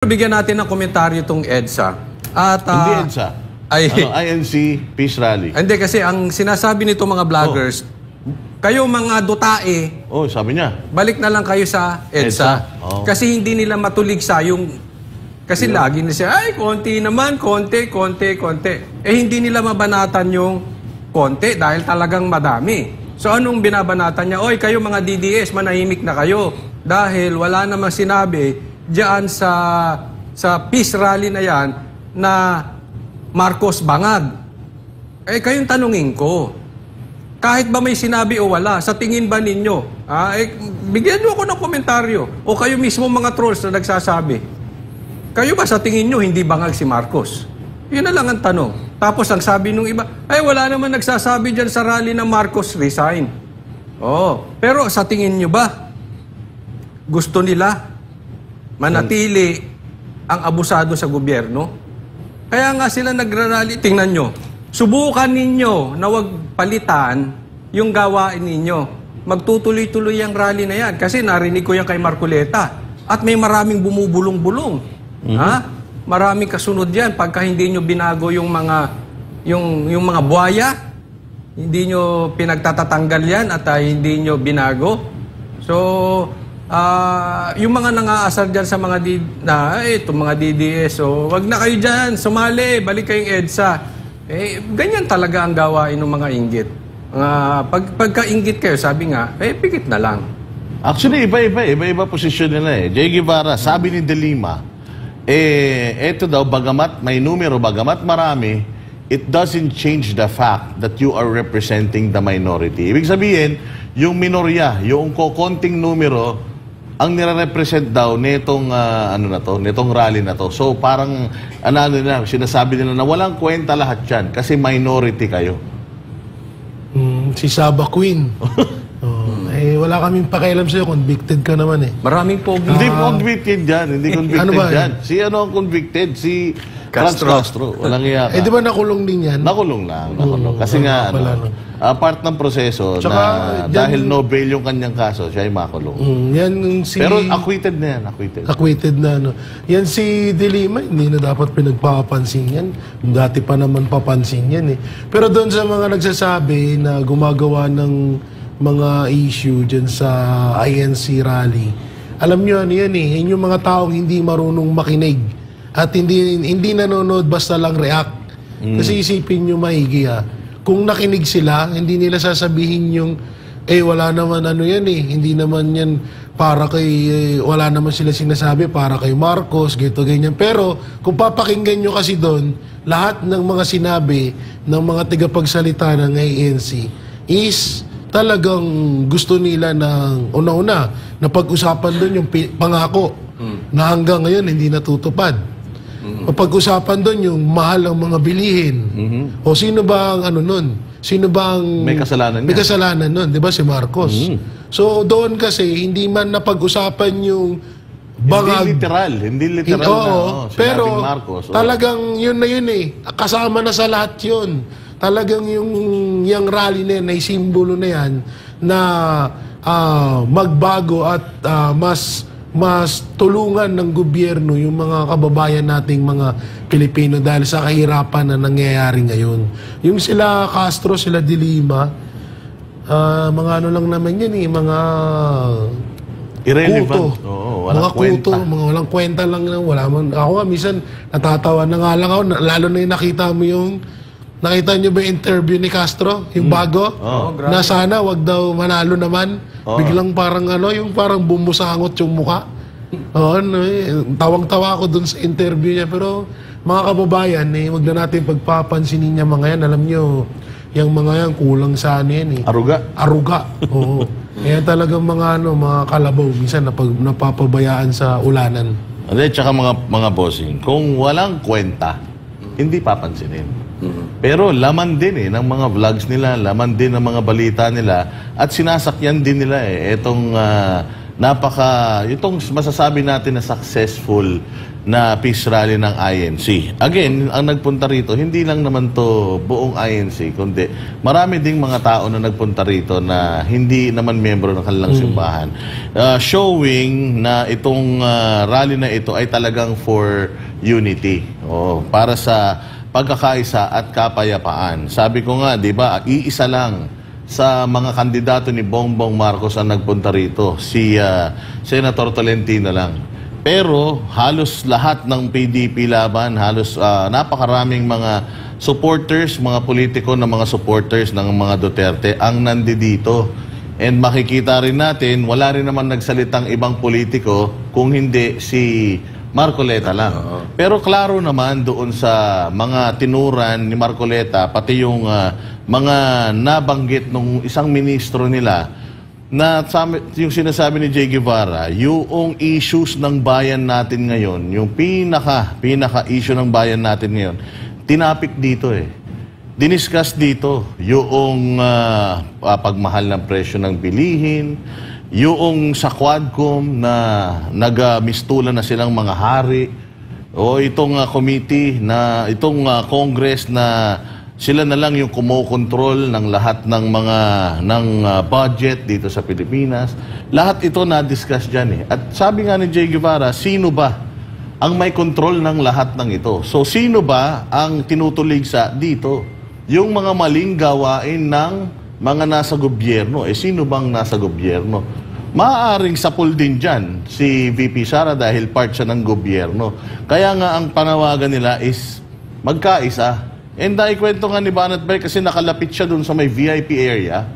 Bigyan natin ng komentaryo itong EDSA. At, hindi EDSA. INC Peace Rally. Hindi kasi ang sinasabi nito mga vloggers, kayo mga dutae, sabi niya, balik na lang kayo sa EDSA. Kasi hindi nila matuligsa yung... Kasi lagi na siya, ay, konti naman, konti. Eh, hindi nila mabanatan yung konti dahil talagang madami. So, anong binabanatan niya? Oy, kayo mga DDS, manahimik na kayo. Dahil wala namang sinabi diyan sa peace rally na yan na Marcos bangag. Eh, kayong tanungin ko, kahit ba may sinabi o wala, sa tingin ba ninyo? Bigyan nyo ako ng komentaryo. O kayo mismo mga trolls na nagsasabi. Kayo ba sa tingin nyo hindi bangag si Marcos? Yun na lang ang tanong. Tapos ang sabi nung iba, ay wala naman nagsasabi dyan sa rally na Marcos resign. Pero sa tingin nyo ba, gusto nila manatili ang abusado sa gobyerno? Kaya nga sila nagrarally. Tingnan nyo, subukan ninyo na wag palitan yung gawain ninyo. Magtutuloy-tuloy ang rally na yan. Kasi narinig ko yan kay Marcoleta. At may maraming bumubulong-bulong. Maraming kasunod yan pagka hindi nyo binago yung mga buhaya. Hindi nyo pinagtatatanggal yan at hindi nyo binago. So, yung mga nangaasar dyan sa mga mga DDS, wag na kayo dyan, sumali, balik kayong EDSA. Ganyan talaga ang gawain ng mga inggit. Pagka-inggit kayo, sabi nga, pikit na lang. Actually, iba posisyon nila Jay Guevara, sabi ni De Lima, eto daw, bagamat may numero, bagamat marami, it doesn't change the fact that you are representing the minority. Ibig sabihin, yung minorya, yung kokonting numero, ang nire-represent daw nitong nitong rally na to. So parang sinasabi nila na walang kwenta lahat 'yan kasi minority kayo. Si Saba Queen. Wala kaming pakialam sa'yo, convicted ka naman Maraming pogi. Hindi convicted yan, hindi convicted yan. Si ang convicted? Si Castro. Walang iya ka. Di ba nakulong din yan? Nakulong lang. Kasi nga, part ng proseso na dahil no bail yung kanyang kaso, siya ay makulong. Pero acquitted na yan, acquitted na. Yan si De Lima, hindi na dapat pinagpapansin yan. Dati pa naman papansin yan Pero doon sa mga nagsasabi na gumagawa ng mga issue dyan sa INC rally, alam nyo yan Yan yung mga taong hindi marunong makinig at hindi nanonood basta lang react. Kasi isipin nyo maigi kung nakinig sila, hindi nila sasabihin yung wala naman hindi naman yan para kay wala naman sila sinasabi para kay Marcos, ganyan. Pero kung papakinggan nyo kasi doon, lahat ng mga sinabi ng mga tagapagsalita ng ANC is talagang gusto nila ng una-una na pag-usapan doon yung pangako na hanggang ngayon hindi natutupad. Pag-usapan doon yung mahal ng mga bilihin. O sino ba ang nun? Sino ba ang may kasalanan nun? Di ba si Marcos? So doon kasi hindi man napag-usapan yung bangag. Hindi literal pero Marcos, talagang yun na yun kasama na sa lahat yun. Talagang yung rally na yan, ay simbolo na yan na magbago at mas tulungan ng gobyerno yung mga kababayan nating mga Pilipino dahil sa kahirapan na nangyayari ngayon. Yung sila Castro, sila De Lima, mga lang naman yan mga irrelevant. Mga kuto, mga walang kwenta lang. Ako nga, minsan natatawa na nga lang ako, lalo na yung nakita mo nakita niyo ba yung interview ni Castro? Yung bago? Na sana wag daw manalo naman. Biglang parang yung parang bumusangot yung mukha. Tawang-tawa ako dun sa interview niya. Pero mga kababayan, wag na natin pagpapansinin niya mga yan. Alam niyo, yung mga yan, kulang sa yan Aruga. Oo. Kaya talagang mga kalabaw, minsan napapabayaan sa ulanan. Tsaka mga bossing, kung walang kwenta, hindi papansinin. Pero laman din ng mga vlogs nila, laman din ng mga balita nila at sinasakyan din nila itong itong masasabi natin na successful na peace rally ng INC. Again, ang nagpunta rito, hindi lang naman to buong INC, kundi marami ding mga tao na nagpunta rito na hindi naman miyembro ng kanilang simbahan. Showing na itong rally na ito ay talagang for unity. Para sa pagkakaisa at kapayapaan. Sabi ko nga, di ba, iisa lang sa mga kandidato ni Bongbong Marcos ang nagpunta rito, si Senator Tolentino lang. Pero halos lahat ng PDP laban, halos napakaraming mga supporters, mga politiko na mga supporters ng mga Duterte ang nandito. And makikita rin natin, wala rin naman nagsalitang ibang politiko kung hindi si Marcoleta lang. Pero klaro naman doon sa mga tinuran ni Marcoleta, pati yung mga nabanggit ng isang ministro nila, na yung sinasabi ni Jay Guevara, yung issues ng bayan natin ngayon, yung pinaka-issue ng bayan natin ngayon, tinapik dito diniscuss dito yung pagmahal ng presyo ng bilihin, yung sa Quadcom na nagmistulan na silang mga hari, o itong committee na itong Congress na sila na lang yung kumokontrol ng lahat ng mga budget dito sa Pilipinas. Lahat ito na-discuss dyan At sabi nga ni Jay Guevara, sino ba ang may control ng lahat ng ito? So sino ba ang tinutuligsa dito? Yung mga maling gawain ng mga nasa gobyerno. Sino bang nasa gobyerno? Maaaring sapul din dyan si VP Sara dahil part siya ng gobyerno. Kaya nga ang panawagan nila is magkaisa. And naikwento nga ni Banat Bay kasi nakalapit siya dun sa may VIP area.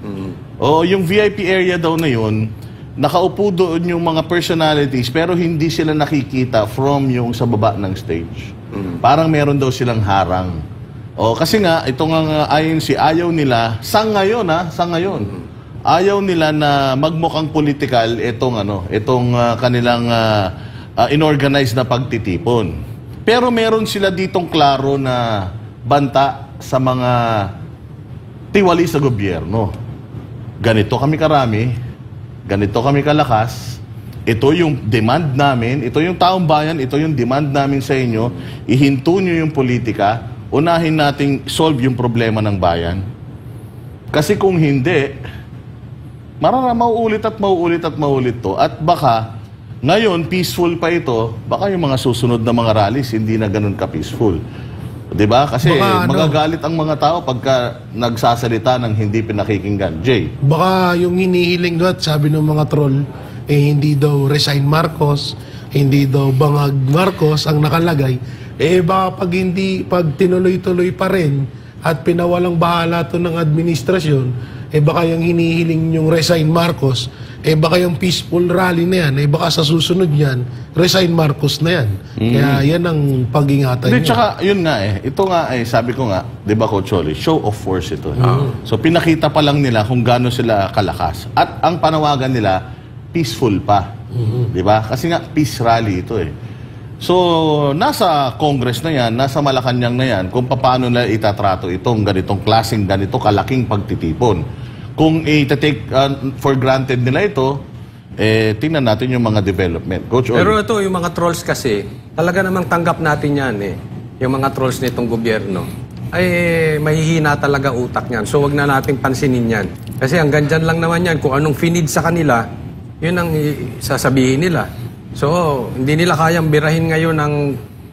Yung VIP area daw na yun, nakaupo doon yung mga personalities pero hindi sila nakikita from yung sa baba ng stage. Parang meron daw silang harang. Kasi nga, itong INC, ayaw nila, sa ngayon, ayaw nila na magmukhang political itong kanilang inorganize na pagtitipon. Pero meron sila ditong klaro na banta sa mga tiwali sa gobyerno. Ganito kami karami, ganito kami kalakas, ito yung demand namin, ito yung taong bayan, ito yung demand namin sa inyo, ihinto nyo yung politika, unahin nating solve yung problema ng bayan. Kasi kung hindi, mauulit at mauulit to. At baka, ngayon, peaceful pa ito, baka yung mga susunod na mga rallies, hindi na ganun ka-peaceful. Diba? Kasi magagalit ang mga tao pagka nagsasalita ng hindi pinakikinggan. Jay? Baka yung hinihiling doon, sabi ng mga troll, hindi daw resign Marcos, hindi daw bangag Marcos ang nakalagay. Baka pag tinuloy-tuloy pa rin at pinawalang bahala to ng administrasyon, baka yung hinihiling yung resign Marcos, baka yung peaceful rally na yan, baka sa susunod yan, resign Marcos na yan. Kaya yan ang pag-ingatan niya. Tsaka, yun nga ito nga sabi ko nga, di ba Coach Oli, show of force ito. So pinakita pa lang nila kung gaano sila kalakas. At ang panawagan nila, peaceful pa. Di ba? Kasi nga, peace rally ito So, nasa Congress na yan, nasa Malacanang na yan, kung paano nila itatrato itong ganitong klaseng, ganito kalaking pagtitipon. Kung i-take for granted nila ito, tingnan natin yung mga development. Coach Oli. Pero ito, yung mga trolls kasi, talaga namang tanggap natin yan Yung mga trolls nitong gobyerno. Mahihina talaga utak niyan. So, wag na nating pansinin yan. Kasi hanggang dyan lang naman yan. Kung anong finid sa kanila, yun ang sasabihin nila. So, hindi nila kayang birahin ngayon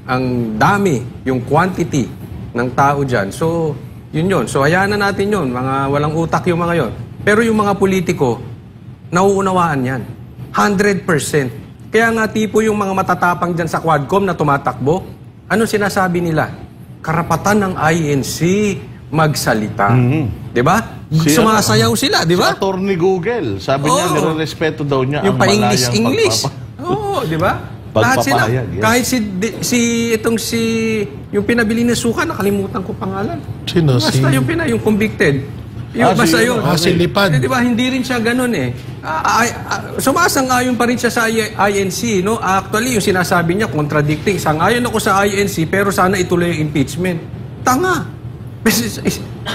ang dami, yung quantity ng tao dyan. So, yun. So, hayaan na natin yun. Mga walang utak yung mga yun. Pero yung mga politiko, nauunawaan yan. 100%. Kaya nga tipo yung mga matatapang dyan sa Quadcom na tumatakbo, ano sinasabi nila? Karapatan ng INC magsalita. Diba? Sumasayaw sila, di ba? Si Atty. Google, sabi niya, nire-respeto daw niya yung ang malayang English. Oo, di ba? Lahat sila. Yes. Kahit yung pinabili na suka, nakalimutan ko pangalan. Sino? Basta yung convicted. Basta yun. Si Lipad. Di ba, hindi rin siya ganun sumasang-ayon pa rin siya sa INC, no? Actually, yung sinasabi niya, contradicting. Sang-ayon ako sa INC, pero sana ituloy yung impeachment. Tanga.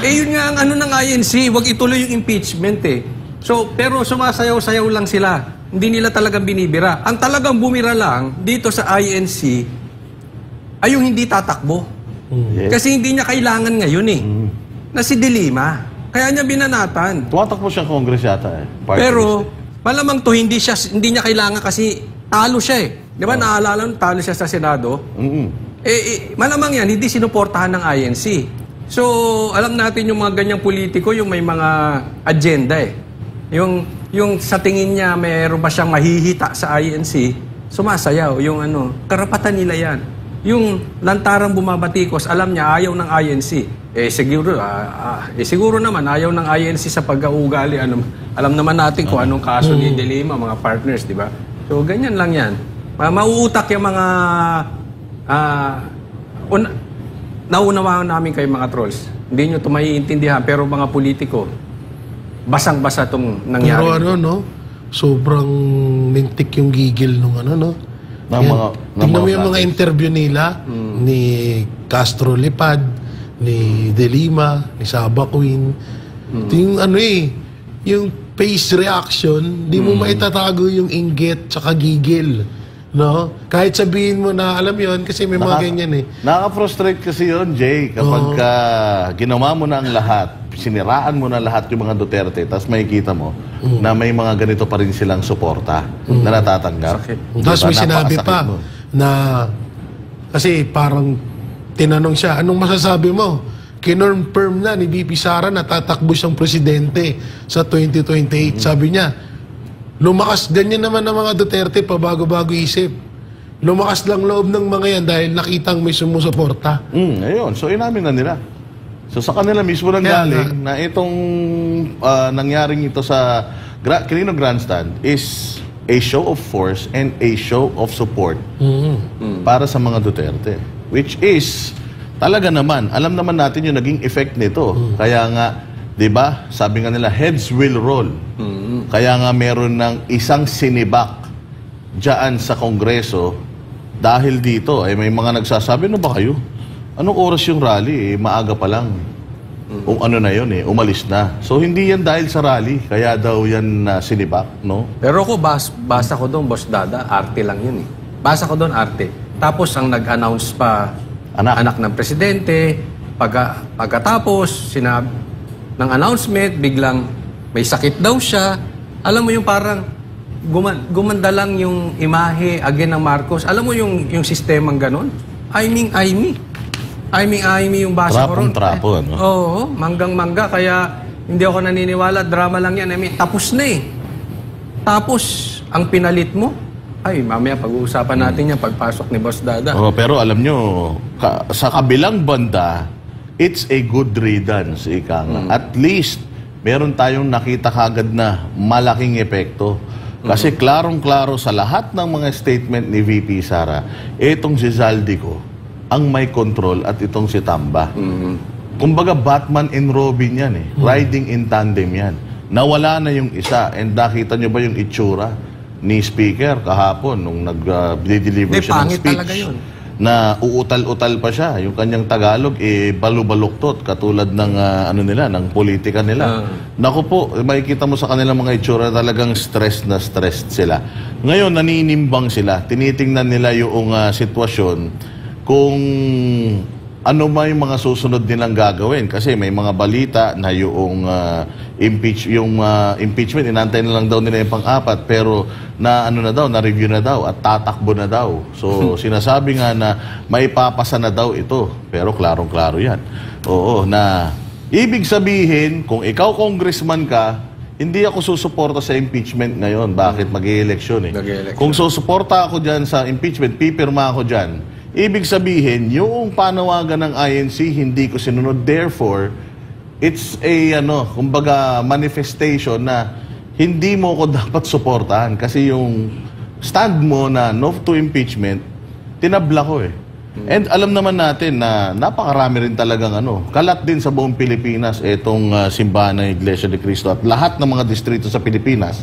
Yun nga ang ng INC, wag ituloy yung impeachment So, pero sumasayaw-sayaw lang sila. Hindi nila talagang binibira. Ang talagang bumira lang dito sa INC ay yung hindi tatakbo. Yes. Kasi hindi niya kailangan ngayon na si De Lima. Kaya niya binanatan. Tumatakbo siyang Congress yata eh. Party Pero list malamang to hindi niya kailangan kasi talo siya eh. Di ba naalala nung talo siya sa Senado? Malamang yan, hindi sinuportahan ng INC. So, alam natin yung mga ganyang politiko, yung may mga agenda eh. Yung sa tingin niya mayroon pa siyang mahihita sa INC, sumasayaw. Yung karapatan nila yan. Yung lantarang bumabatikos, alam niya ayaw ng INC. Siguro naman ayaw ng INC sa pag-uugali. Alam naman natin kung anong kaso ni De Lima, mga partners, di ba? So, ganyan lang yan. Mauutak yung mga nauunawaan namin kayo mga trolls. Hindi nyo ito maiintindihan, pero mga politiko, basang-basa itong nangyari. Pero sobrang lintik yung gigil nung no? Tingnan mo yung mga interview nila ni Castro Lipad, ni De Lima, ni Saba Queen. Ito yung yung face reaction, di mo maitatago yung inggit tsaka gigil. No? Kahit sabihin mo na alam yon kasi may mga ganyan eh. Nakaka-frustrate kasi yun, Jay. Kapag ginawa mo na ang lahat, siniraan mo na lahat yung mga Duterte, tapos makikita mo na may mga ganito pa rin silang suporta na natatanggap. Tapos may sinabi pa na kasi parang tinanong siya, anong masasabi mo? Kinonfirm na ni VP Sara na tatakbo siyang presidente sa 2028. Sabi niya, lumakas, ganyan naman ng mga Duterte, pabago-bago isip. Lumakas lang loob ng mga yan dahil nakitang may sumusuporta. Ayun. So, inamin na nila. So, sa kanila mismo nang galing na itong nangyaring ito sa Quirino Grandstand is a show of force and a show of support para sa mga Duterte. Which is, talaga naman, alam naman natin yung naging effect nito. Kaya nga, di ba, sabi nga nila, heads will roll. Kaya nga meron ng isang sinibak dyan sa Kongreso dahil dito, may mga nagsasabi, ano ba kayo? Anong oras yung rally? Maaga pa lang. Ano na yun umalis na. So hindi yan dahil sa rally, kaya daw yan sinibak, no? Pero ako, basa ko doon, Boss Dada, arte lang yun eh. Basa ko doon, arte. Tapos ang nag-announce pa, anak ng presidente, pagkatapos, sinabi ng announcement, biglang may sakit daw siya. Alam mo yung parang gumanda lang yung imahe again ng Marcos. Alam mo yung sistemang ganon? Aiming yung basa ko ron. Trapong-trapo, no? Oo, manggang-mangga. Kaya hindi ako naniniwala. Drama lang yan. Tapos na eh. Tapos, ang pinalit mo, mamaya pag-uusapan natin yan pagpasok ni Boss Dada. Pero alam nyo, sa kabilang banda, it's a good riddance, ika nga. At least, meron tayong nakita kagad na malaking epekto. Kasi klarong-klaro sa lahat ng mga statement ni VP Sara, itong si Zaldico ang may control at itong si Tamba. Kumbaga Batman and Robin yan Riding in tandem yan. Nawala na yung isa. And nakita nyo ba yung itsura ni Speaker kahapon nung nag-deliver siya ng speech? Na uutal-utal pa siya. Yung kanyang Tagalog, balubaluktot, katulad ng ng politika nila. Naku po, makikita mo sa kanilang mga itsura, talagang stressed na stressed sila. Ngayon, naninimbang sila. Tinitingnan nila yung sitwasyon kung ano ba yung mga susunod nilang gagawin. Kasi may mga balita na yung impeachment, inantay na lang daw nila yung pang-apat, pero na-review na daw at tatakbo na daw. So, sinasabi nga na may papasa na daw ito. Pero klarong-klaro yan. Oo, na ibig sabihin, kung ikaw congressman ka, hindi ako susuporta sa impeachment ngayon. Bakit? Mag-i-eleksyon Kung susuporta ako dyan sa impeachment, pipirma ako dyan. Ibig sabihin, yung panawagan ng INC, hindi ko sinunod. Therefore, it's a, kumbaga, manifestation na hindi mo ko dapat suportahan. Kasi yung stand mo na no to impeachment, tinabla ko And alam naman natin na napakarami rin talagang kalat din sa buong Pilipinas itong simbahan ng Iglesia ni Cristo at lahat ng mga distrito sa Pilipinas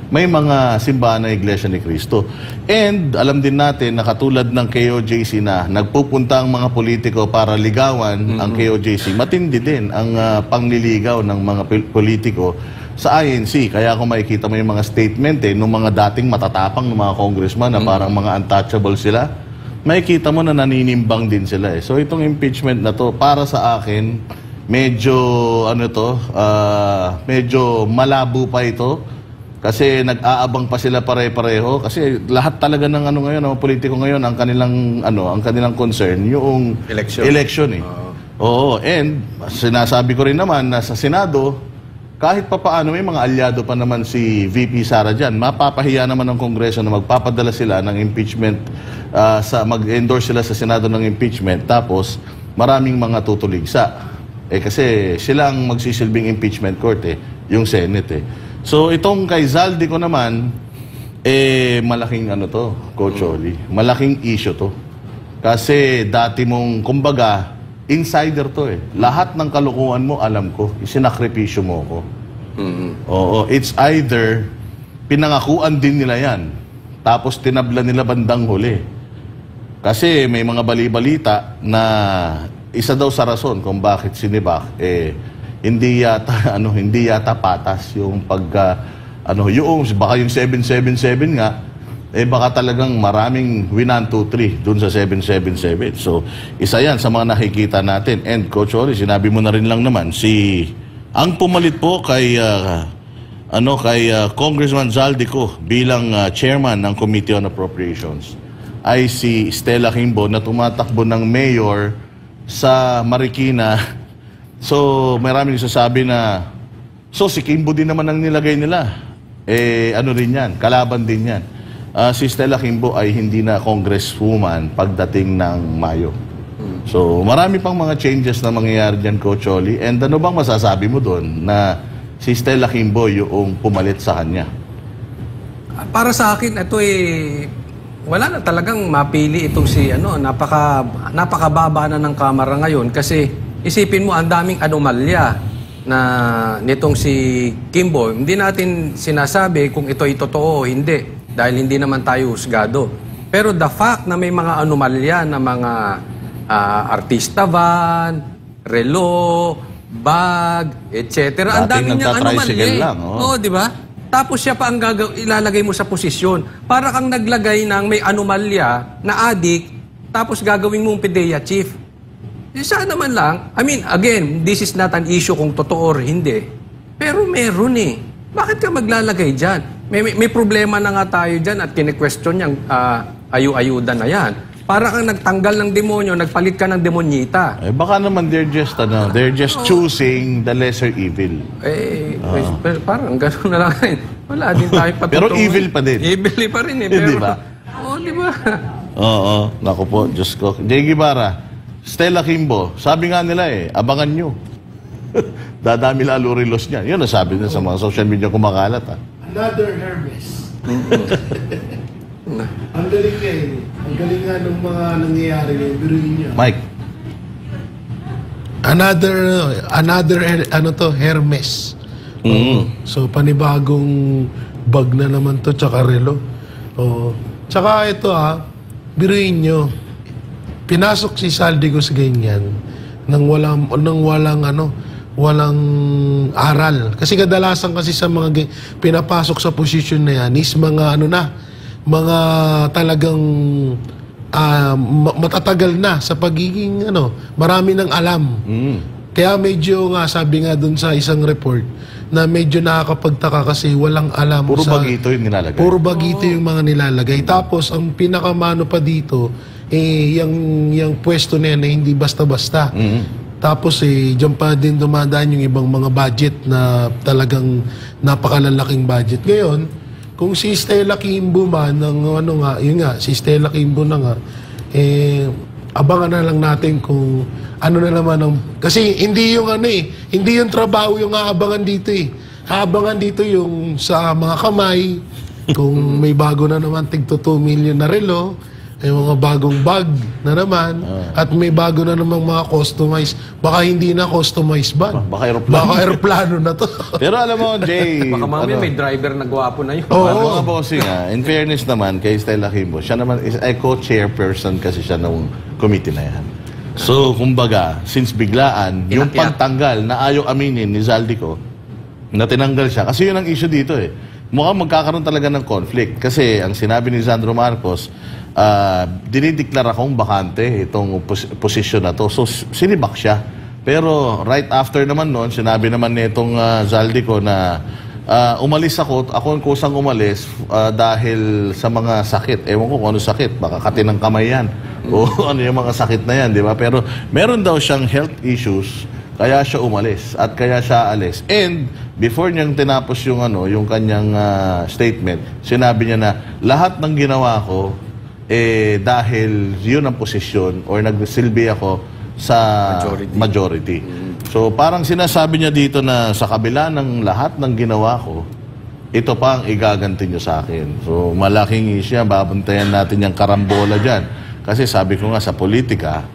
may mga simbahan ng Iglesia ni Cristo. And alam din natin na katulad ng KOJC na nagpupunta ang mga politiko para ligawan ang KOJC, matindi din ang pangliligaw ng mga politiko sa INC. Kaya kung makikita mo yung mga statement nung mga dating matatapang ng mga congressman na parang mga untouchable sila, makikita mo na naninimbang din sila So itong impeachment na to, para sa akin, medyo medyo malabo pa ito. Kasi nag-aabang pa sila pare-pareho. Kasi lahat talaga ng ngayon, ng politiko ngayon, ang kanilang concern, yung election Oo, and sinasabi ko rin naman na sa Senado, kahit pa paano may mga alyado pa naman si VP Sara dyan, mapapahiya naman ng Kongreso na magpapadala sila ng impeachment, mag-endorse sila sa Senado ng impeachment, tapos maraming mga tutuligsa. Kasi sila ang magsisilbing impeachment court yung Senate So itong kay Zaldico naman, malaking Coach Oli, malaking issue to. Kasi dati mong, kumbaga, insider to Lahat ng kalukuhan mo, alam ko. Isinakripisyo mo ko. Oo, it's either pinangakuan din nila yan, tapos tinabla nila bandang huli. Kasi may mga bali-balita na isa daw sa rason kung bakit sinibak, hindi yata patas yung baka yung 777 nga, baka talagang maraming 1, 2, 3 dun sa 777. So, isa yan sa mga nakikita natin. And Coach Oli, sinabi mo na rin lang naman, ang pumalit po kay Congressman Zaldico bilang chairman ng Committee on Appropriations ay si Stella Kimbo na tumatakbo ng mayor sa Marikina. So, maraming nagsasabi na, si Kimbo din naman ang nilagay nila. Rin yan, kalaban din yan. Si Stella Kimbo ay hindi na congresswoman pagdating ng Mayo. So, marami pang mga changes na mangyayari dyan, Coach Oli. And ano bang masasabi mo doon na si Stella Kimbo yung pumalit sa kanya? Para sa akin, ito wala na talagang mapili itong napakababa na ng Kamara ngayon kasi isipin mo, ang daming anomalya na nitong si Kimbo. Hindi natin sinasabi kung ito ay totoo o hindi. Dahil hindi naman tayo husgado. Pero the fact na may mga anomalya na mga artista van, relo, bag, etc. Ang dami niyang anomalya. Oo, di ba? Tapos siya pa ang ilalagay mo sa posisyon. Para kang naglagay ng may anomalya na adik, tapos gagawin mong PDEA chief. Sana naman lang, again, this is not an issue kung totoo or hindi. Pero meron Bakit ka maglalagay dyan? May problema na nga tayo dyan at kine-question niyang ayu-ayuda na yan. Para kang nagtanggal ng demonyo, nagpalit ka ng demonyita. Baka naman they're just choosing the lesser evil. Parang gano'n na lang. Wala din tayo patutungan. Pero evil pa din. Evil pa rin Di ba? Oo, di ba? Oo, naku po, Diyos ko. Jay Guevara, Stella Kimbo, sabi nga nila abangan nyo. Dadami lalo relos niya. Yun nasabi na sa mga social media kumakalat. Another Hermes. Ang galing niya Ang galing nga ng mga nangyayari ngayon. Biruin niya. Mike. Another Hermes. So, panibagong bag na naman to, tsaka relo. Tsaka ito biruin nyo. Pinasok si Zaldico sa ganyan nang walang aral. Kasi kadalasan kasi sa mga pinapasok sa posisyon na yan is mga mga talagang matatagal na sa pagiging marami ng alam. Kaya medyo sabi nga dun sa isang report na medyo nakakapagtaka kasi walang alam. Puro bagito yung nilalagay. Puro bagito yung mga nilalagay. Tapos ang pinakamano pa dito yung pwesto na yan na hindi basta-basta. Tapos diyan pa din dumadaan yung ibang mga budget na talagang napakalalaking budget. Ngayon, kung si Stella Kimbo man, si Stella Kimbo na nga, abangan na lang natin kung ano na naman kasi hindi yung trabaho yung aabangan dito Aabangan dito yung sa mga kamay, kung may bago na naman tig 2 million na relo, may mga bagong bag na naman, at may bago na namang mga customized. Baka hindi na customized ba? Baka aeroplano. Baka aeroplano na to. Pero alam mo, Jay... Baka mamaya may driver na gwapo na yun. Mga bossing in fairness naman kay Stella Kimbo, siya naman is a co-chairperson kasi siya ng committee na yan. So, kumbaga, since biglaan, yung pagtanggal na ayaw aminin ni Zaldico, na tinanggal siya. Kasi yun ang issue dito eh. Mukhang magkakaroon talaga ng conflict. Kasi ang sinabi ni Sandro Marcos, dinideklara kong bakante itong posisyon na to. So, sinibak siya. Pero right after naman noon, sinabi naman nitong Zaldico na umalis ako ang kusang umalis dahil sa mga sakit. Ewan ko kung ano sakit, baka katinang kamay yan. O ano yung mga sakit na yan, di ba? Pero meron daw siyang health issues, kaya siya umalis at kaya siya alis. And before niyang tinapos yung yung kanyang statement, sinabi niya na lahat ng ginawa ko dahil yun ang posisyon or nagsilbi ako sa majority. So parang sinasabi niya dito na sa kabila ng lahat ng ginawa ko, ito pa ang igaganti niyo sa akin. So malaking isya, babantayan natin yung karambola dyan. Kasi sabi ko nga sa politika,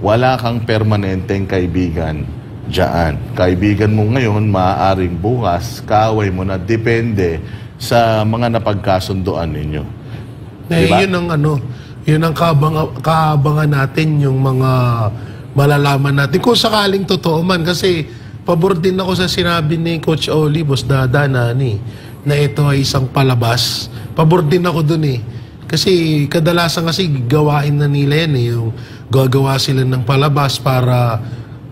wala kang permanenteng kaibigan dyan. Kaibigan mo ngayon, maaaring bukas, kaaway mo na, depende sa mga napagkasunduan ninyo. Diba? Yun ang kaabangan natin, yung mga malalaman natin. Kung sakaling totoo man, kasi pabor din ako sa sinabi ni Coach Oli, Boss Dada, na ito ay isang palabas. Pabor din ako dun eh. Kasi kadalasan kasi gawain na nila yan eh. Yung gagawa sila ng palabas para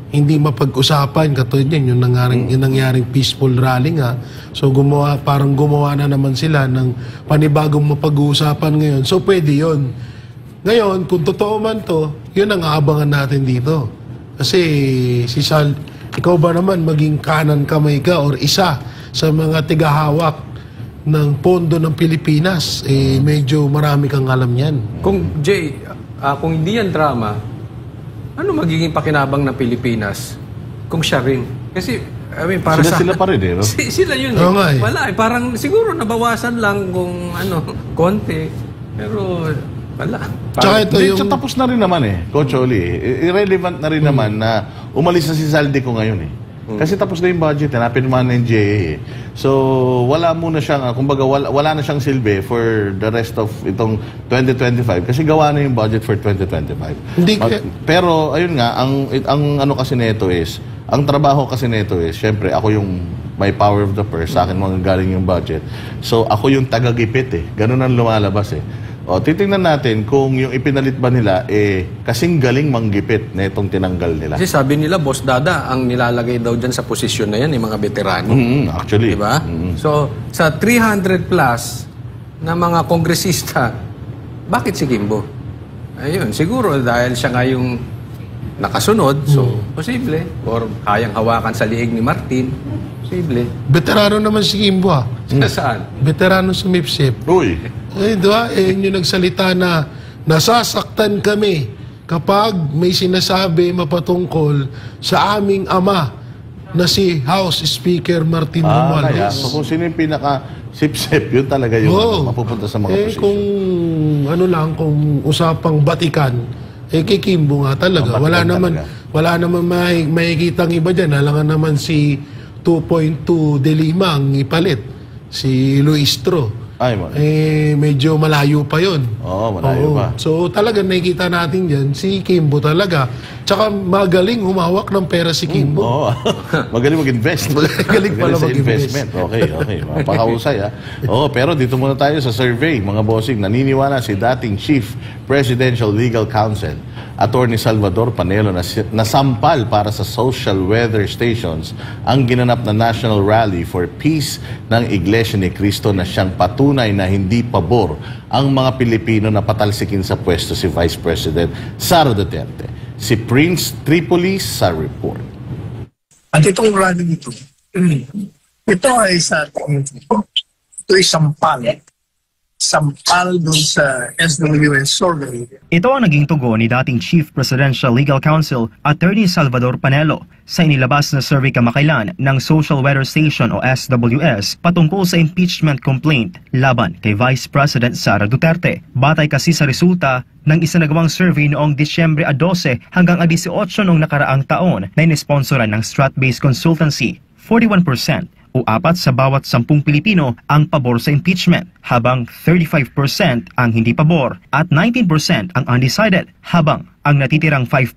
hindi mapag-usapan. Katulad yan, yung nangyaring peaceful rally nga. So parang gumawa na naman sila ng panibagong mapag-uusapan ngayon. So pwede yun. Ngayon, kung totoo man to, yun ang aabangan natin dito. Kasi si Sal, ikaw ba naman maging kanan kamay ka or isa sa mga tigahawak ng pondo ng Pilipinas, medyo marami kang alam yan. Kung Jay, kung hindi yan drama, ano magiging pakinabang ng Pilipinas kung siya rin? Kasi, para sila pa rin eh, no? Sila yun eh. Wala eh. Parang siguro nabawasan lang kung konti. Pero wala. Tsaka ito yung... tapos na rin naman eh, Coach Oli. Irrelevant na rin naman na umalis na si Zaldico ngayon eh. Kasi tapos na yung budget, hanapin naman ng NGA eh. So, wala muna siyang, kumbaga wala na siyang silbi for the rest of itong 2025 kasi gawa na yung budget for 2025. Pero, ayun nga, ang ano kasi nito is, ang trabaho kasi nito is, syempre, ako yung may power of the purse, sa akin mga galing yung budget. So, ako yung tagagipit eh. Ganun ang lumalabas eh. O, titingnan natin kung yung ipinalit ba nila, kasing galing manggipit na itong tinanggal nila. Kasi sabi nila, Boss Dada, ang nilalagay daw dyan sa posisyon na yan, yung mga veterano. Actually. Diba? So, sa 300 plus na mga kongresista, bakit si Kimbo? Ayun, siguro dahil siya nga yung nakasunod, so, posible. Or kayang hawakan sa liig ni Martin, posible. Veterano naman si Kimbo ah. Saan? Veterano sa MIPSIP. Uy! Diba? Yung nagsalita na nasasaktan kami kapag may sinasabi mapatungkol sa aming ama na si House Speaker Martin Romualdez. So kung sino yung pinaka-sip-sip, yun talaga yung mapupunta sa mga posisyon. Kung kung usapang batikan, kay Kimbo nga talaga. Wala naman makikitang iba dyan. Alangan naman si 2.2 De Lima ang ipalit. Si Luistro. Medyo malayo pa yun. Oo, malayo pa. So talaga nakikita natin dyan, si Kimbo talaga. Tsaka magaling humawak ng pera si Kimbo. Oo. Magaling mag-invest. Magaling pala mag-investment. Okay. Pakahusay ha. Oo, pero dito muna tayo sa survey, mga bossing. Naniniwala si dating Chief Presidential Legal Counsel, Attorney Salvador Panelo, na nasampal para sa social weather stations ang ginanap na National Rally for Peace ng Iglesia ni Cristo na siyang patunay na hindi pabor ang mga Pilipino na patalsikin sa pwesto si Vice President Sara Duterte. Si Prince Tripolis sa report. At itong rally nito, ito ay ito ay sampal doon sa SWS survey. Ito ang naging tugon ni dating Chief Presidential Legal Counsel Attorney Salvador Panelo sa inilabas na survey kamakailan ng Social Weather Station o SWS patungkol sa impeachment complaint laban kay Vice President Sara Duterte. Batay kasi sa resulta ng isinagawang survey noong Disyembre 12 hanggang 18 noong nakaraang taon na inisponsoran ng Strat-based consultancy, 41% o 4 sa bawat 10 Pilipino ang pabor sa impeachment, habang 35% ang hindi pabor at 19% ang undecided, habang ang natitirang 5%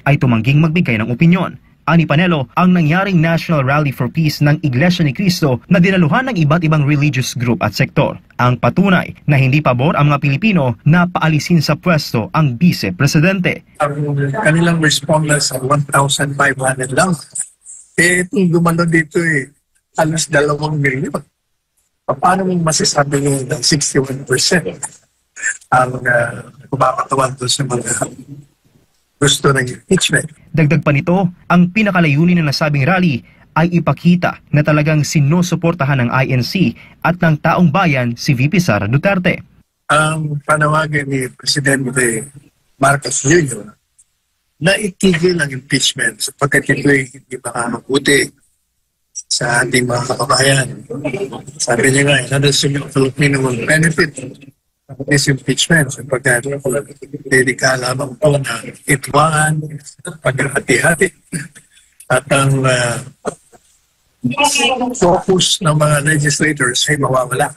ay tumangging magbigay ng opinyon. Ani Panelo, ang nangyaring National Rally for Peace ng Iglesia ni Cristo na dinaluhan ng iba't ibang religious group at sektor. Ang patunay na hindi pabor ang mga Pilipino na paalisin sa pwesto ang vice-presidente. Ang kanilang respondents ay 1,500 lang. Itong gumano dito alas 2 milyon. Paano mong masasabi nyo ng 61% ang kumakatawan doon sa mga gusto ng impeachment? Dagdag pa nito, ang pinakalayunin ng nasabing rally ay ipakita na talagang sinusuportahan ng INC at ng taong bayan si VP Sara Duterte. Ang panawagan ni Presidente Marcos Jr. na itigil ang impeachment sapagkat ito ay hindi makakabuti sa ating mga kababayan. Sabi niya nga, another Filipino will benefit from this impeachment sapagkat dedika lamang po na ituwaan, paghahati-hati at ang focus ng mga legislators ay mawawala.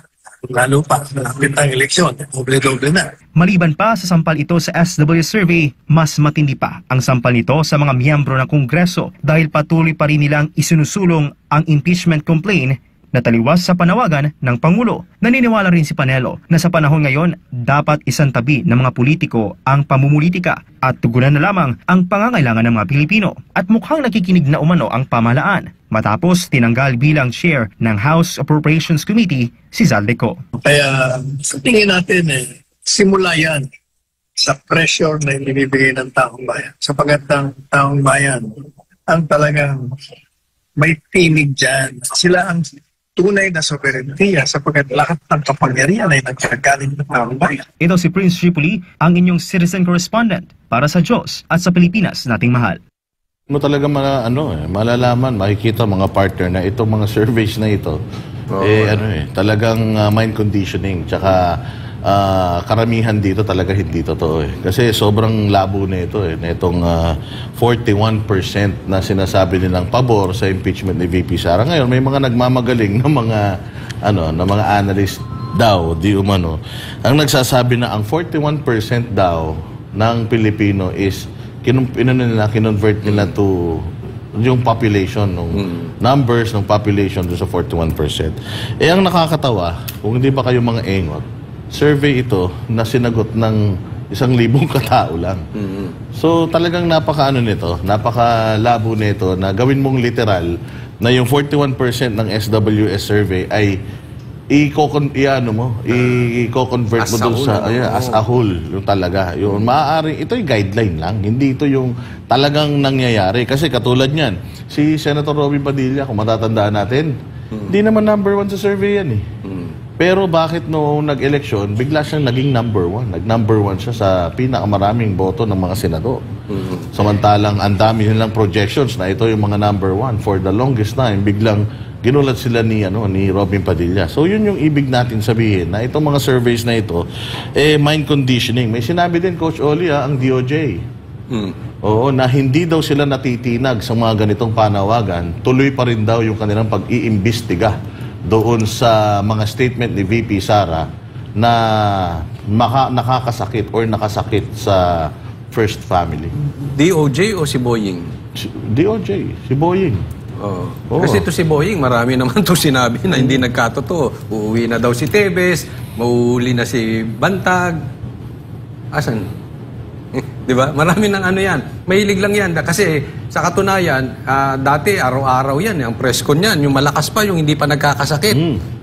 Lalo pa, malapit ang eleksyon, doble-doble na. Maliban pa sa sampal ito sa SW survey, mas matindi pa ang sampal nito sa mga miyembro ng Kongreso dahil patuloy pa rin nilang isinusulong ang impeachment complaint na taliwas sa panawagan ng Pangulo. Naniniwala rin si Panelo na sa panahon ngayon, dapat isantabi ng mga politiko ang pamumulitika at tugunan na lamang ang pangangailangan ng mga Pilipino. At mukhang nakikinig na umano ang pamahalaan matapos tinanggal bilang chair ng House Appropriations Committee si Zaldico. Kaya sa tingin natin, simula yan sa pressure na ibibigay ng taong bayan. Sapagat ang taong bayan ang talagang may tinig dyan. Sila ang tunay na soberentiya sapagkat lahat ng kapangyarihan ay nagkagaling ng taong bayan. Ito si Prince Tripoli, ang inyong citizen correspondent para sa Diyos at sa Pilipinas nating mahal. Mo talaga malalaman, makikita mga partner na itong mga surveys na ito, talagang mind conditioning, tsaka karamihan dito talaga hindi totoo Kasi sobrang labo na ito na itong 41% na sinasabi nilang pabor sa impeachment ni VP Sara. Ngayon may mga nagmamagaling ng mga analyst daw, di umano. Ang nagsasabi na ang 41% daw ng Pilipino is kinonvert nila to yung population numbers ng population do sa 41%. Ang nakakatawa, kung hindi ba kayo mga engot, survey ito na sinagot ng 1,000 katao lang. So talagang napakalabo nito na gawin mong literal na yung 41% ng SWS survey ay i-convert mo doon sa as a whole yung talaga. Yung maaaring ito yung guideline lang, hindi ito yung talagang nangyayari kasi katulad niyan si Senator Robin Padilla, kung matatandaan natin, hindi naman number 1 sa survey yan Pero bakit noong nag-eleksyon, bigla siyang naging number 1. Nag-number 1 siya sa pinakamaraming boto ng mga senador. Samantalang ang dami nilang projections na ito yung mga number 1. For the longest time, biglang ginulat sila ni Robin Padilla. So yun yung ibig natin sabihin na itong mga surveys na ito, mind conditioning. May sinabi din Coach Oli ang DOJ. Oo, na hindi daw sila natitinag sa mga ganitong panawagan. Tuloy pa rin daw yung kanilang pag-iimbestiga doon sa mga statement ni VP Sara na nakakasakit or nakasakit sa First Family. DOJ o si Boying? DOJ, si Boying. Oo. Kasi ito si Boying, marami naman ito sinabi na hindi nagkatotoo. Uuwi na daw si Tebes, mauuli na si Bantag. Asan? Di ba? Marami ng yan. Mahilig lang yan. Kasi sa katunayan, dati araw-araw yan. Ang press con yan. Yung malakas pa, yung hindi pa nagkakasakit.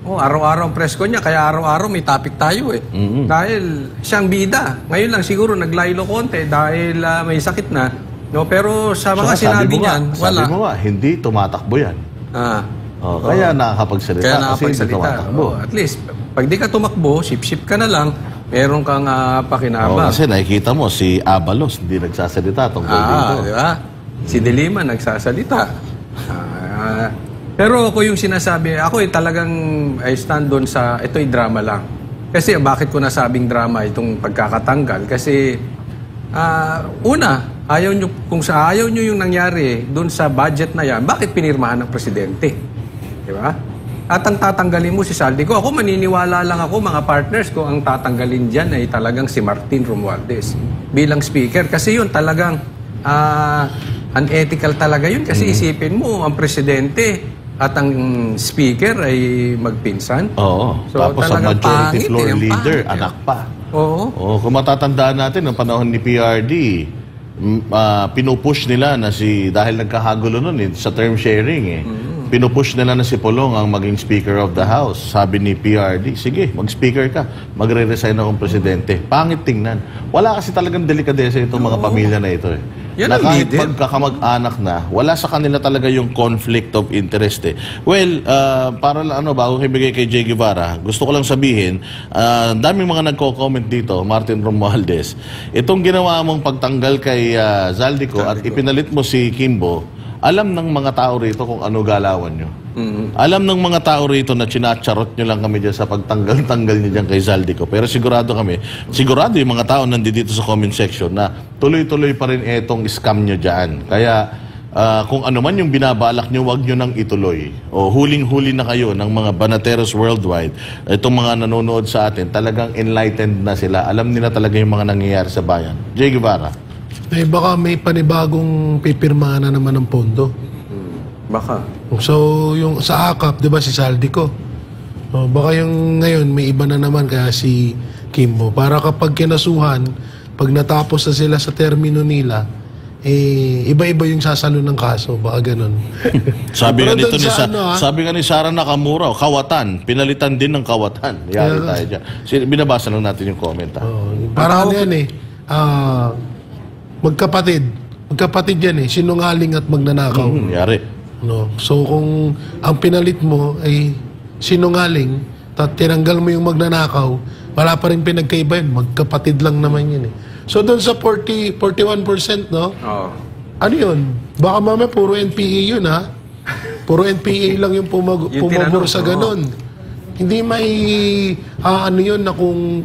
Araw-araw ang press con niya. Kaya araw-araw may topic tayo Dahil siyang bida. Ngayon lang siguro naglaylo konti dahil may sakit na. No? Pero sa mga sinabi niyan, wala. Sabi mo hindi tumatakbo yan. Kaya nakakapagsalita. Kaya nakakapagsalita. At least, pag di ka tumakbo, sip-sip ka na lang, meron kang pakinabang. Kasi nakikita mo, si Abalos hindi nagsasalita tungkol dito. Di ba? Si De Lima nagsasalita. Pero ako yung sinasabi, ako talagang I stand doon sa, ito'y drama lang. Kasi bakit ko nasabing drama itong pagkakatanggal? Kasi kung ayaw nyo yung nangyari doon sa budget na yan, bakit pinirmahan ng presidente? Di ba? At ang tatanggalin mo si Zaldico. Ako maniniwala lang ako, mga partners ko, ang tatanggalin dyan ay talagang si Martin Romualdez bilang speaker. Kasi yun talagang unethical talaga yun kasi isipin mo, ang presidente at ang speaker ay magpinsan. Oo. So, Tapos ang talagang majority pangit, floor ang leader, pangit. anak pa. Oo. Oo, kung matatandaan natin, ng panahon ni PRD, pinupush nila na dahil nagkahagulo nun sa term sharing pinupush nila na si Pulong ang maging Speaker of the House. Sabi ni PRD, sige, mag-speaker ka, magre-resign akong presidente. Pangit tingnan. Wala kasi talagang delikadesa itong mga pamilya na ito Yan na ang kahit leader. pagkakamag-anak na, wala sa kanila talaga yung conflict of interest Well, para lang bago ibigay kay Jay Guevara, gusto ko lang sabihin, daming mga nagko-comment dito, Martin Romualdez, itong ginawa mong pagtanggal kay Zaldico at ipinalit mo si Kimbo, alam ng mga tao rito kung ano galawan nyo. Alam ng mga tao rito na chinacharot nyo lang kami dyan sa pagtanggal-tanggal nyo dyan kay Zaldico. Pero sigurado yung mga tao nandito sa comment section na tuloy-tuloy pa rin etong scam nyo dyan. Kaya kung ano man yung binabalak nyo, wag nyo nang ituloy. O huling-huli na kayo ng mga banateros worldwide. Itong mga nanonood sa atin, talagang enlightened na sila. Alam nila talaga yung mga nangyayari sa bayan. Jay Guevara. Baka may panibagong pipirmahan na naman ng pondo. Baka. So, yung sa AKAP, di ba si Zaldico? Baka yung ngayon, may iba na naman kaya si Kimbo. Para kapag kinasuhan, pag natapos na sila sa termino nila, iba-iba yung sasalo ng kaso. Baka ganun. Sabi nga Pero nito dun sa sabi nga ni Sara Nakamura, kawatan, pinalitan din ng kawatan. Yari tayo dyan. Binabasa lang natin yung comment. Para ano yan magkapatid yan sinungaling at magnanakaw. Yari. No? So kung ang pinalit mo ay sinungaling, tinanggal mo yung magnanakaw, wala pa rin pinagkaiba yun. Magkapatid lang naman yun So doon sa 41%, no? Oo. Ano yun? Baka mamaya puro NPA yun, ha? Puro NPA lang yung pumabor sa ganun. Hindi may ano yun na kung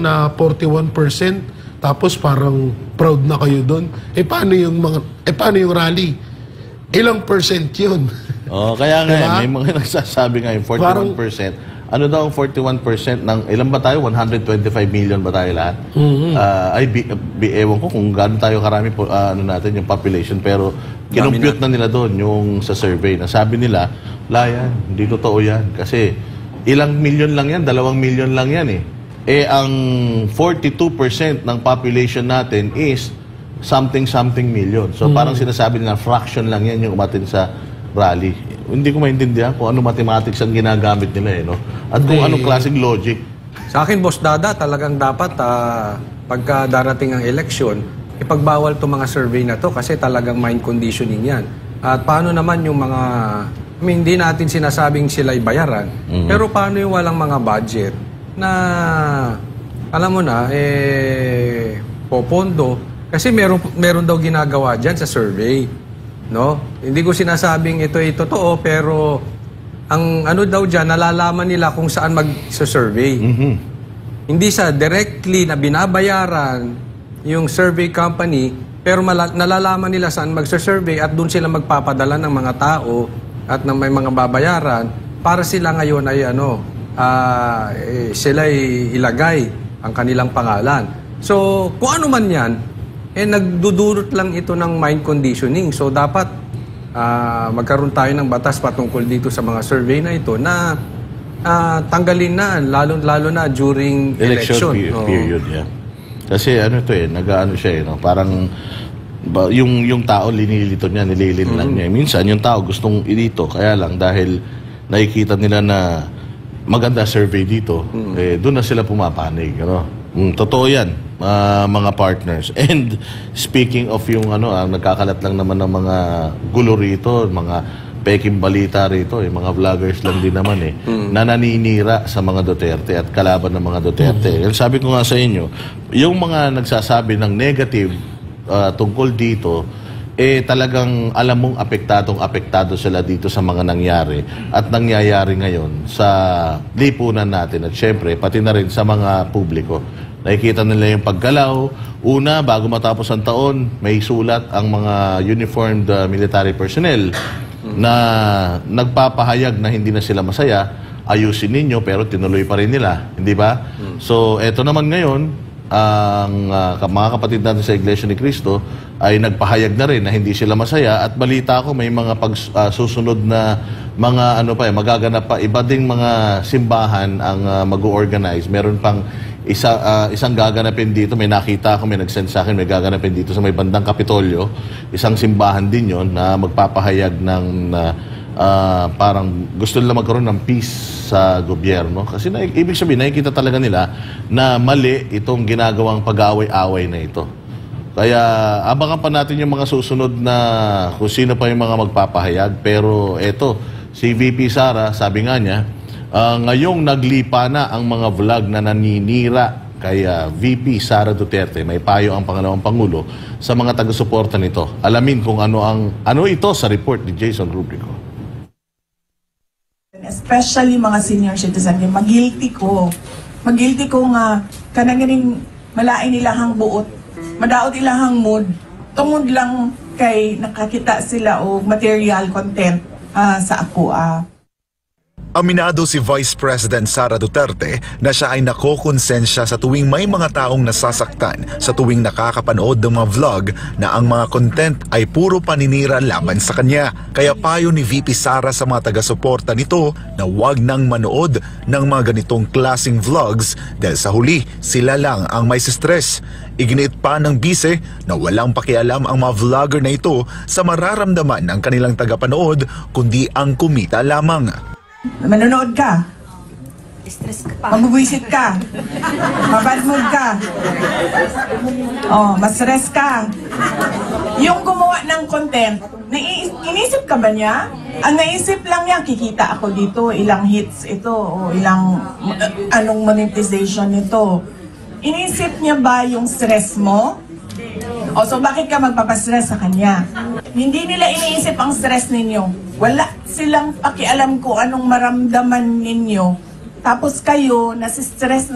na 41%, tapos parang proud na kayo doon. Paano yung rally? Ilang percent yun? Kaya nga, Diba? may mga nagsasabi nga yung 41%. Ano daw ang 41% ng, ilan ba tayo? 125 million ba tayo lahat? Ewan ko kung gaano tayo karami natin yung population, pero kinumpute na nila doon yung sa survey. Nasabi nila, yan, hindi totoo yan. Kasi ilang million lang yan, 2 million lang yan ang 42% ng population natin is something million. So parang sinasabi nila, fraction lang yan yung umatin sa rally. Hindi ko maintindihan kung ano mathematics ang ginagamit nila no? At kung anong klaseng logic. Sa akin, Boss Dada, talagang dapat pagka darating ang eleksyon, ipagbawal itong mga survey na to kasi talagang mind conditioning yan. At paano naman yung mga, hindi natin sinasabing sila'y bayaran, pero paano yung walang mga budget na, alam mo na, popondo. Kasi meron daw ginagawa dyan sa survey. No? Hindi ko sinasabing ito ay totoo, pero ang ano daw dyan, nalalaman nila kung saan mag-survey. Hindi sa directly na binabayaran yung survey company, pero nalalaman nila saan mag-survey at doon sila magpapadala ng mga tao at ng may mga babayaran para sila ngayon ay sila ilagay ang kanilang pangalan. So, kung ano man yan, nagdudulot lang ito ng mind conditioning. So, dapat magkaroon tayo ng batas patungkol dito sa mga survey na ito na tanggalin na, lalo na during election. Period, yeah. Kasi nag-ano siya, parang yung tao linilito niya, nililin lang niya. Minsan, yung tao gustong ilito, kaya lang dahil nakikita nila na maganda survey dito, doon na sila pumapanig. Totoo yan, mga partners. And speaking of yung nagkakalat lang naman ng mga gulo rito, mga peking balita rito, mga vloggers lang din naman na naninira sa mga Duterte at kalaban ng mga Duterte. Sabi ko nga sa inyo, yung mga nagsasabi ng negative tungkol dito, talagang alam mong apektado sila dito sa mga nangyari at nangyayari ngayon sa lipunan natin at syempre pati na rin sa mga publiko. Nakikita nila yung paggalaw. Una, bago matapos ang taon, may sulat ang mga uniformed military personnel na nagpapahayag na hindi na sila masaya. Ayusin ninyo pero tinuloy pa rin nila, hindi ba? So eto naman ngayon, ang mga kapatid natin sa Iglesia ni Cristo ay nagpahayag na rin na hindi sila masaya, at balita ko may mga susunod na mga magaganap pa, iba ding mga simbahan ang mag-organize. Meron pang isang gaganapin dito, may nakita ako, may nag-send sa akin, may gaganapin dito sa may bandang Kapitolyo, isang simbahan din yon na magpapahayag ng parang gusto nila magkaroon ng peace sa gobyerno. Kasi ibig sabihin, nakikita talaga nila na mali itong ginagawang pag-away-away na ito. Kaya abangan pa natin yung mga susunod na kung sino pa yung mga magpapahayag. Pero eto, si VP Sara, sabi nga niya, ngayong naglipa na ang mga vlog na naninira kay VP Sara Duterte, may payo ang pangalawang Pangulo sa mga taga-suporta nito. Alamin kung ano ito sa report ni Jason Rubrico. Especially mga senior citizen, magilty ko nga kanang malain ilahang buot, madaot ilahang mood, tungod lang kay nakakita sila o material content sa ako. Aminado si Vice President Sara Duterte na siya ay nakokonsensya sa tuwing may mga taong nasasaktan sa tuwing nakakapanood ng mga vlog na ang mga content ay puro paninira laban sa kanya. Kaya payo ni VP Sara sa mga taga-suporta nito na huwag nang manood ng mga ganitong klaseng vlogs dahil sa huli sila lang ang may stress. Iginiit pa ng bise na walang pakialam ang mga vlogger na ito sa mararamdaman ng kanilang tagapanood kundi ang kumita lamang. Manonood ka, Stress ka pa. mabubuisit ka, mabad mood ka, mas-stress ka. Yung gumawa ng content, inisip ka ba niya? Ang naisip lang niya, kikita ako dito, ilang hits ito, o ilang anong monetization nito. Inisip niya ba yung stress mo? O so bakit ka magpapastress sa kanya? Hindi nila iniisip ang stress ninyo. Wala silang pakialam kung anong maramdaman ninyo. Tapos kayo, nasistress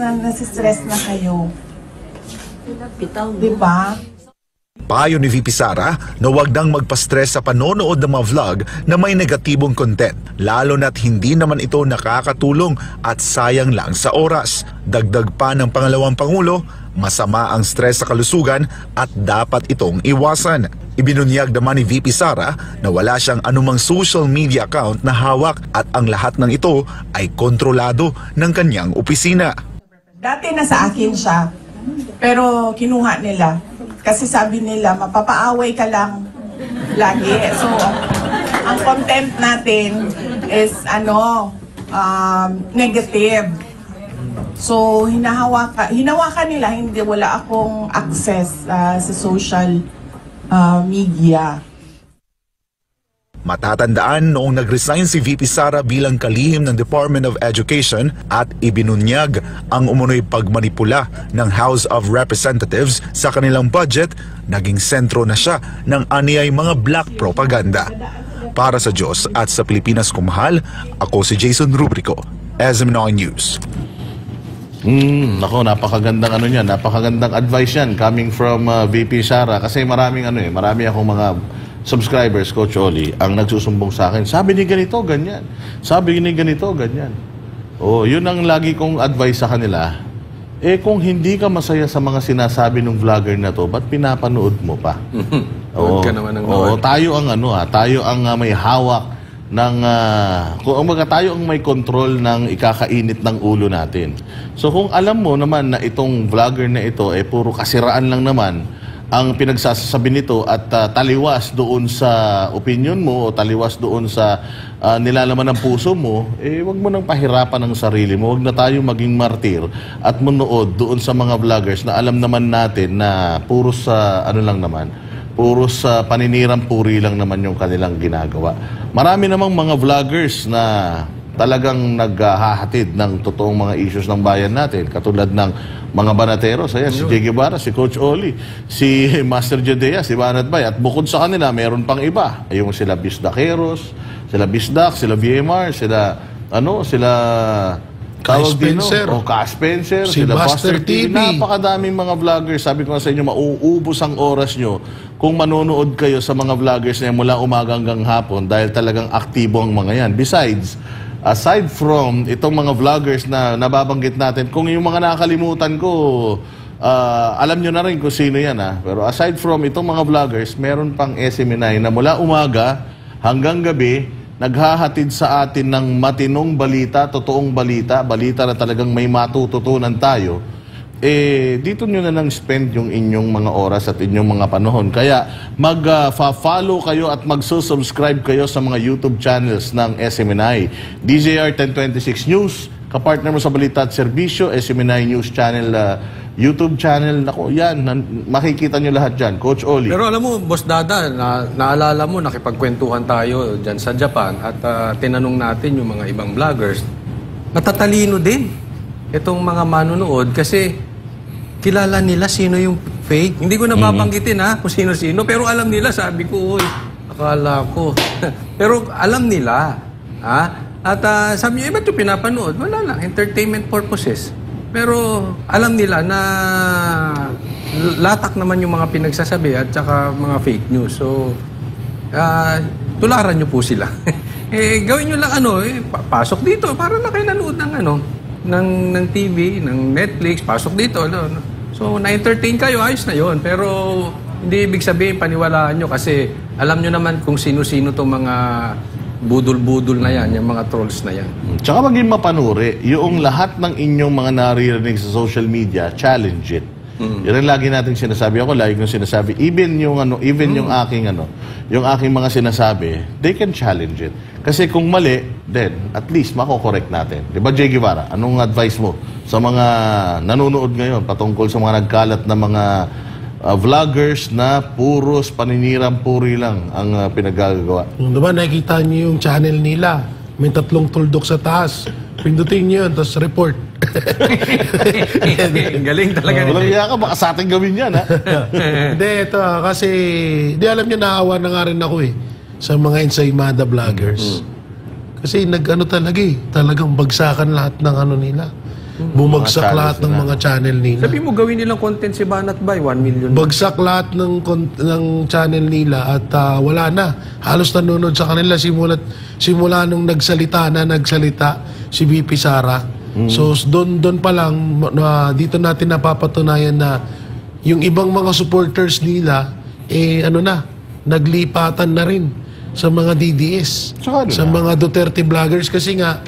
na kayo. Diba? Payo ni VP Sara na huwag nang magpa-stress sa panonood ng mga vlog na may negatibong content, lalo na't hindi naman ito nakakatulong at sayang lang sa oras. Dagdag pa ng pangalawang Pangulo, masama ang stress sa kalusugan at dapat itong iwasan. Ibinunyag naman ni VP Sara na wala siyang anumang social media account na hawak at ang lahat ng ito ay kontrolado ng kanyang opisina. Dati nasa akin siya, pero kinuha nila. Kasi sabi nila, mapapaaway ka lang lagi. So, ang content natin is negative. So, hinawakan nila, wala akong access sa social media. Matatandaan noong nag-resign si VP Sara bilang kalihim ng Department of Education at ibinunyag ang umunoy pagmanipula ng House of Representatives sa kanilang budget, naging sentro na siya ng aniyay mga black propaganda. Para sa Diyos at sa Pilipinas kumahal, ako si Jason Rubrico, SM9 News. Nako, napakagandang napakagandang advice yan coming from VP Sara, kasi marami akong mga subscribers, Coach Oli, ang nagsusumbong sa akin. Sabi ni ganito, ganyan. Sabi ni ganito, ganyan. Yun ang lagi kong advice sa kanila. Kung hindi ka masaya sa mga sinasabi ng vlogger na to, ba't pinapanood mo pa? Ka naman ng tayo ang tayo ang may hawak ng tayo ang may control ng ikakainit ng ulo natin. So kung alam mo naman na itong vlogger na ito puro kasiraan lang naman ang pinagsasabi nito at taliwas doon sa opinion mo o taliwas doon sa nilalaman ng puso mo, wag mo nang pahirapan ang sarili mo. Wag na tayo maging martir at manood doon sa mga vloggers na alam naman natin na puro sa puro sa paninirang puri lang naman yung kanilang ginagawa. Marami namang mga vloggers na talagang naghahatid ng totoong mga issues ng bayan natin, katulad ng mga banateros, si Jay Guevara, si Coach Oli, si Master Judea, si Banat Bay, at bukod sa kanila, meron pang iba. Yung sila Bisdakeros, sila Bisdak, sila VMR, sila Kai Spencer. Kai Spencer, Si sila Buster TV. Napakadaming mga vloggers. Sabi ko nga sa inyo, mauubos ang oras nyo kung manonood kayo sa mga vloggers na mula umaga hanggang hapon dahil talagang aktibo ang mga yan. Besides, aside from itong mga vloggers na nababanggit natin, kung yung mga nakakalimutan ko, alam nyo na rin kung sino yan pero aside from itong mga vloggers, meron pang SMNI na mula umaga hanggang gabi naghahatid sa atin ng matinong balita, totoong balita, balita na talagang may matututunan tayo. Dito nyo na nang spend yung inyong mga oras at inyong mga panahon. Kaya mag-follow kayo at mag-subscribe kayo sa mga YouTube channels ng SMNI. DZR 1026 News, kapartner mo sa Balita at Serbisyo, SMNI News Channel, YouTube channel. Naku, yan, makikita nyo lahat dyan. Coach Oli. Pero alam mo, Boss Dada, naalala mo, nakipagkwentuhan tayo dyan sa Japan at tinanong natin yung mga ibang vloggers. Natatalino din itong mga manunood kasi kilala nila sino yung fake. Hindi ko nababanggitin kung sino-sino, pero alam nila, sabi ko, uy, akala ko. Pero alam nila. At sabi niyo, ba't yung pinapanood? Wala lang, entertainment purposes. Pero alam nila na latak naman yung mga pinagsasabi at saka mga fake news. So, tularan niyo po sila. Gawin niyo lang pasok dito para na kayo nanood ng TV, ng Netflix, pasok dito. So, na-entertain kayo, ayos na yon. Pero hindi ibig sabihin paniwalaan nyo kasi alam nyo naman kung sino-sino itong mga budol-budol na yan, yung mga trolls na yan. Tsaka maging mapanuri, yung lahat ng inyong mga naririnig sa social media, challenge it. Yan ang lagi natin sinasabi. Ako lagi kong sinasabi, even yung yung aking mga sinasabi, they can challenge it. Kasi kung mali, then at least mako-correct natin. 'Di ba, Jay Guevara? Anong advice mo sa mga nanonood ngayon patungkol sa mga nagkalat na mga vloggers na puros paninirang puri lang ang pinagagawa? Diba, nakikita niyo yung channel nila. May 3 tuldok sa taas. Pindutin niyo yun, tapos report. Galing talaga. Walang iya ka, baka sa atin gawin yan, Hindi, ito kasi, di alam niyo, naawa na nga rin ako sa mga ensaymada vloggers. Kasi talagang bagsakan lahat ng nila. Bumagsak lahat ng mga channel nila. Sabi mo, gawin nilang content si Banat Bay, 1 million. Bagsak lahat ng channel nila at wala na. Halos nanonood sa kanila simula nung nagsalita si VP Sara. So doon pa lang dito natin napapatunayan na yung ibang mga supporters nila naglipatan na rin sa mga DDS, sa mga Duterte vloggers kasi nga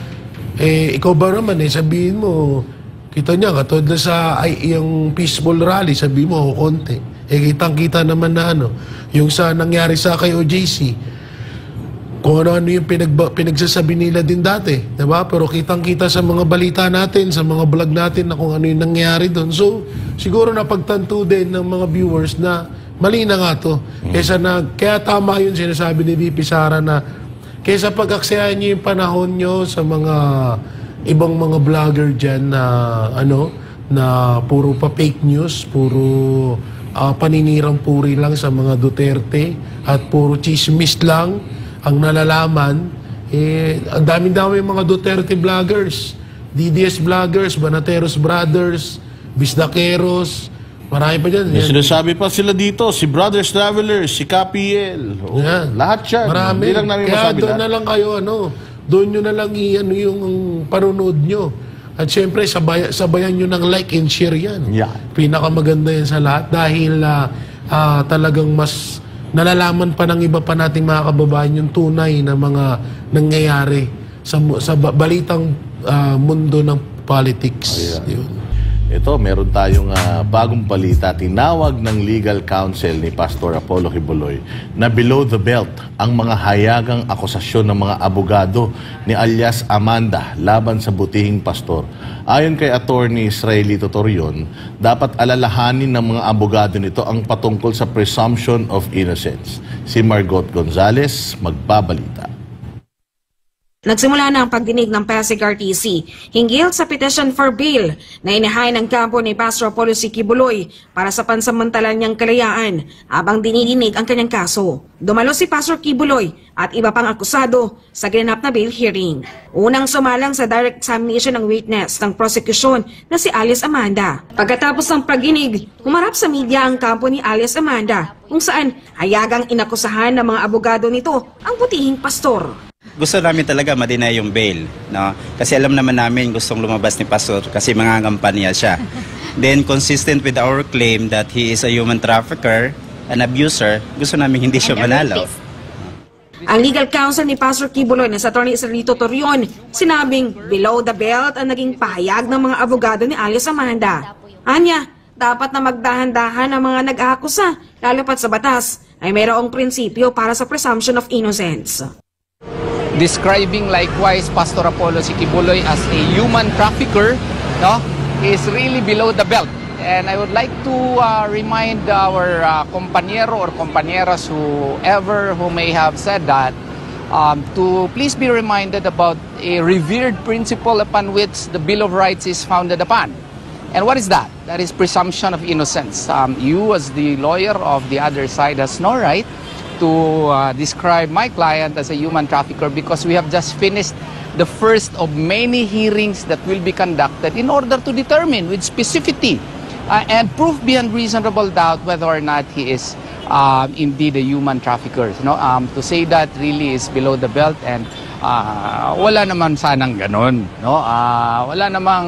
ikaw ba naman sabihin mo, kita niya katulad na sa yung peaceful rally, sabihin mo konti. Kitang-kita naman na yung sa nangyari sa kay OJC, kung ano yung pinagsasabi nila din dati, diba? Pero kitang-kita sa mga balita natin, sa mga vlog natin na kung ano yung nangyari doon. So, siguro napagtanto din ng mga viewers na mali na nga to. Kaya tama yun sinasabi ni VP Sara na kaysa pag-aksayahan nyo yung panahon nyo sa mga ibang mga vlogger dyan na na puro pa fake news, puro paninirang puri lang sa mga Duterte at puro chismis lang ang nalalaman. Ang dami-dami mga Duterte vloggers, DDS vloggers, Banateros Brothers, Bisdaqueros, marami pa dyan. Sinasabi pa sila dito, si Brothers Travelers, si KPL. Lahat yan. Marami. Hindi lang namin kaya masabi doon na lang kayo, doon nyo na lang yung panunod nyo. At syempre, sabayan nyo ng like and share yan. Yeah. Pinakamaganda yan sa lahat dahil talagang mas nalalaman pa ng iba pa nating mga kababayan yung tunay na mga nangyayari sa balitang mundo ng politics. Yun. Ito, meron tayong bagong balita. Tinawag ng legal counsel ni Pastor Apollo Kibuloy na below the belt ang mga hayagang akusasyon ng mga abogado ni alias Amanda laban sa butihing pastor. Ayon kay Attorney Israelito Torion, dapat alalahanin ng mga abogado nito ang patungkol sa presumption of innocence. Si Margot Gonzalez magbabalita. Nagsimula na ang pagdinig ng Pasig RTC hinggil sa petition for bail na inihain ng kampo ni Pastor Apollo Kibuloy para sa pansamantalan niyang kalayaan habang dinidinig ang kanyang kaso. Dumalo si Pastor Kibuloy at iba pang akusado sa ginanap na bail hearing. Unang sumalang sa direct examination ng witness ng prosecution na si Alias Amanda. Pagkatapos ng pagdinig, humarap sa media ang kampo ni Alias Amanda kung saan hayagang inakusahan ng mga abogado nito ang butihing pastor. Gusto namin talaga ma-deny yung bail, no? Kasi alam naman namin gustong lumabas ni Pastor kasi mangangampanya siya. Then consistent with our claim that he is a human trafficker, an abuser, gusto namin hindi siya manalo. Ang legal counsel ni Pastor Kibuloy na sa Attorney Israelito Torion, sinabing below the belt ang naging pahayag ng mga abogado ni alias Amanda. Anya, dapat na magdahan-dahan ang mga nag-aakusa, lalo pat sa batas ay mayroong prinsipyo para sa presumption of innocence. Describing likewise Pastor Apollo Kibuloy as a human trafficker, no, is really below the belt. And I would like to remind our compañero or compañeras who may have said that to please be reminded about a revered principle upon which the Bill of Rights is founded upon. And what is that? That is presumption of innocence. You as the lawyer of the other side has no right to describe my client as a human trafficker because we have just finished the first of many hearings that will be conducted in order to determine with specificity and proof beyond reasonable doubt whether or not he is indeed a human trafficker. No? To say that really is below the belt and wala naman sanang ganon. No? Wala namang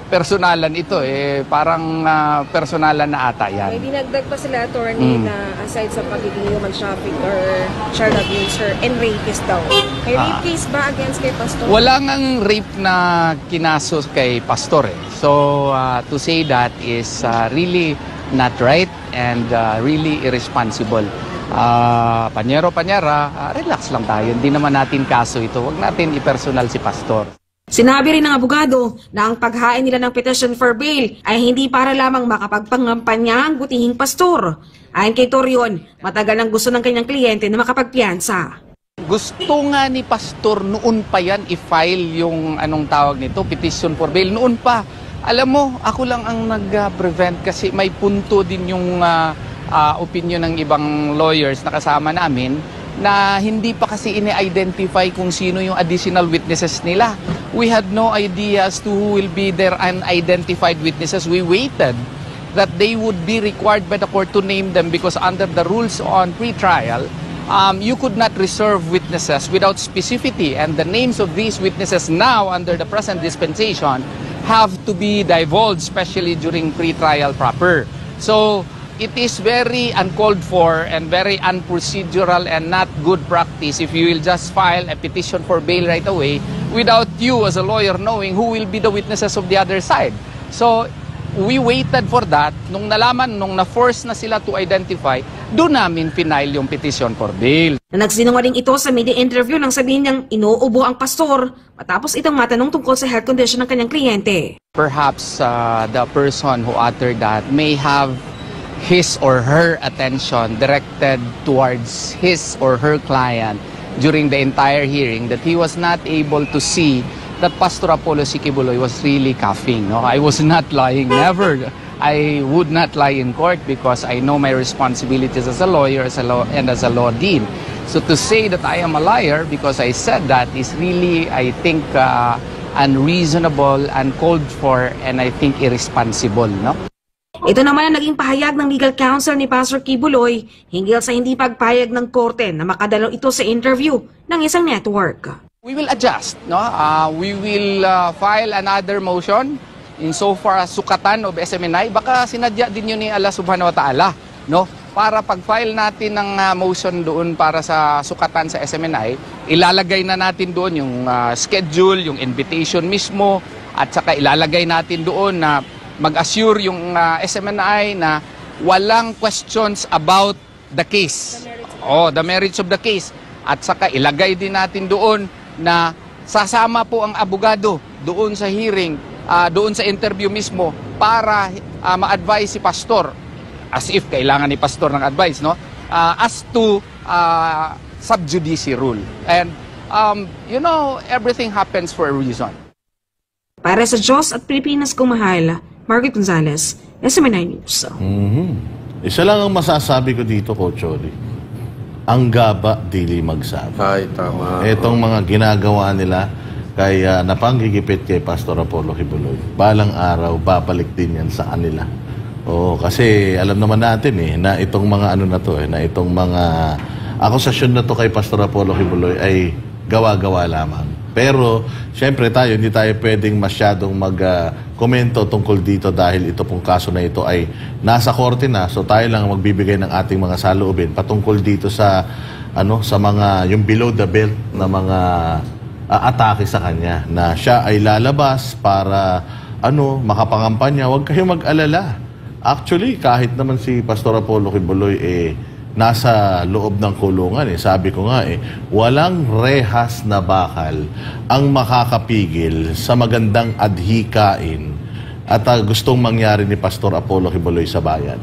personalan ito, parang personalan na ata yan. May dinagdag pa sila, attorney, na aside sa pagiging human trafficker, child abuser, and rapist daw. May rape case ba against kay Pastor? Wala ngang rape na kinaso kay Pastor. So, to say that is really not right and really irresponsible. Panyero-panyara, relax lang tayo. Hindi naman natin kaso ito. Huwag natin i-personal si Pastor. Sinabi rin ng abogado na ang paghain nila ng petition for bail ay hindi para lamang makapagpangampanya ang butihing pastor. Ayon kay Torion, matagal nang gusto ng kanyang kliyente na makapagpiyansa. Gusto nga ni Pastor noon pa yan i-file yung anong tawag nito, petition for bail. Noon pa. Alam mo, ako lang ang nag-prevent kasi may punto din yung opinion ng ibang lawyers na kasama namin na hindi pa kasi ini-identify kung sino yung additional witnesses nila. We had no idea as to who will be their unidentified witnesses. We waited that they would be required by the court to name them because under the rules on pre-trial, you could not reserve witnesses without specificity, and the names of these witnesses now under the present dispensation have to be divulged, especially during pre-trial proper. So, it is very uncalled for and very unprocedural and not good practice if you will just file a petition for bail right away without you as a lawyer knowing who will be the witnesses of the other side. So, we waited for that. Nung nalaman, nung na-force na sila to identify, doon namin final yung petition for bail. Nagsinungaling ito sa media interview nang sabihin niyang inuubo ang pastor matapos itong matanong tungkol sa health condition ng kanyang kliyente. Perhaps the person who uttered that may have his or her attention directed towards his or her client during the entire hearing, that he was not able to see that Pastor Apollo Kibuloy was really coughing. No? I was not lying, never. I would not lie in court because I know my responsibilities as a lawyer and as a law dean. So to say that I am a liar because I said that is really, I think, unreasonable, uncalled for, and I think irresponsible. No? Ito naman ang naging pahayag ng legal counsel ni Pastor Kibuloy hinggil sa hindi pagpayag ng korte na makadalo ito sa interview ng isang network. We will adjust. No? We will file another motion insofar as sukatan of SMNI. Baka sinadya din yun ni Allah subhanahu wa ta'ala. No? Para pag-file natin ng motion doon para sa sukatan sa SMNI, ilalagay na natin doon yung schedule, yung invitation mismo, at saka ilalagay natin doon na mag-assure yung SMNI na walang questions about the case. The merits of the case. At saka ilagay din natin doon na sasama po ang abogado doon sa hearing, doon sa interview mismo para ma-advise si pastor, as if kailangan ni pastor ng advice, no? As to sub judice rule. And, everything happens for a reason. Para sa Diyos at Pilipinas kong mahal, Margaret Gonzalez, SMNI News. Isa lang ang masasabi ko dito, Coach Oli. Ang gaba, dili magsabi. Ay, tama. Itong mga ginagawa nila kay napanggigipit kay Pastor Apollo Kibuloy. Balang araw, babalik din yan sa kanila. Kasi alam naman natin na itong mga na itong mga akusasyon na to kay Pastor Apollo Kibuloy ay gawa-gawa lamang. Pero, syempre hindi tayo pwedeng masyadong mag-komento tungkol dito dahil ito pong kaso na ito ay nasa korte na. So, tayo lang ang magbibigay ng ating mga saloobin patungkol dito sa mga, yung below the belt na mga atake sa kanya. Na siya ay lalabas para, makapangampanya. Huwag kayong mag-alala. Actually, kahit naman si Pastor Apollo Kibuloy, nasa loob ng kulungan. Sabi ko nga, walang rehas na bakal ang makakapigil sa magandang adhikain at gustong mangyari ni Pastor Apollo Kibuloy sa bayan.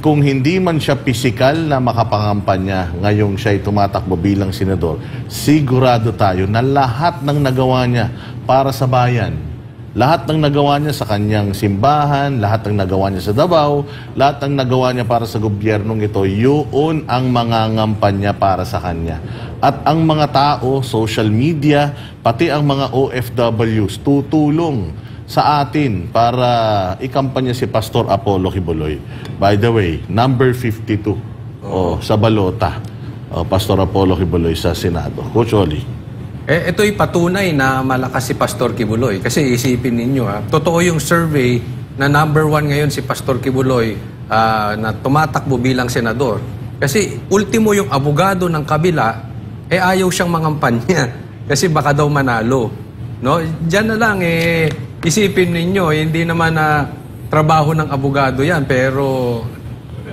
Kung hindi man siya pisikal na makapangampanya ngayong siya ay tumatakbo bilang senador, sigurado tayo na lahat ng nagawa niya para sa bayan, lahat ng nagawa niya sa kanyang simbahan, lahat ng nagawa niya sa Davao, lahat ng nagawa niya para sa gobyernong ito, yun ang mangangampanya para sa kanya. At ang mga tao, social media, pati ang mga OFWs, tutulong sa atin para ikampanya si Pastor Apollo Kibuloy. By the way, number 52 sa balota, Pastor Apollo Kibuloy sa Senado. Coach Oli. Ito'y patunay na malakas si Pastor Kibuloy. Kasi isipin ninyo, totoo yung survey na number 1 ngayon si Pastor Kibuloy na tumatakbo bilang senador. Kasi ultimo yung abogado ng kabila, ayaw siyang mangampanya. Kasi baka daw manalo. No? Diyan na lang, isipin ninyo, hindi naman trabaho ng abogado yan. Pero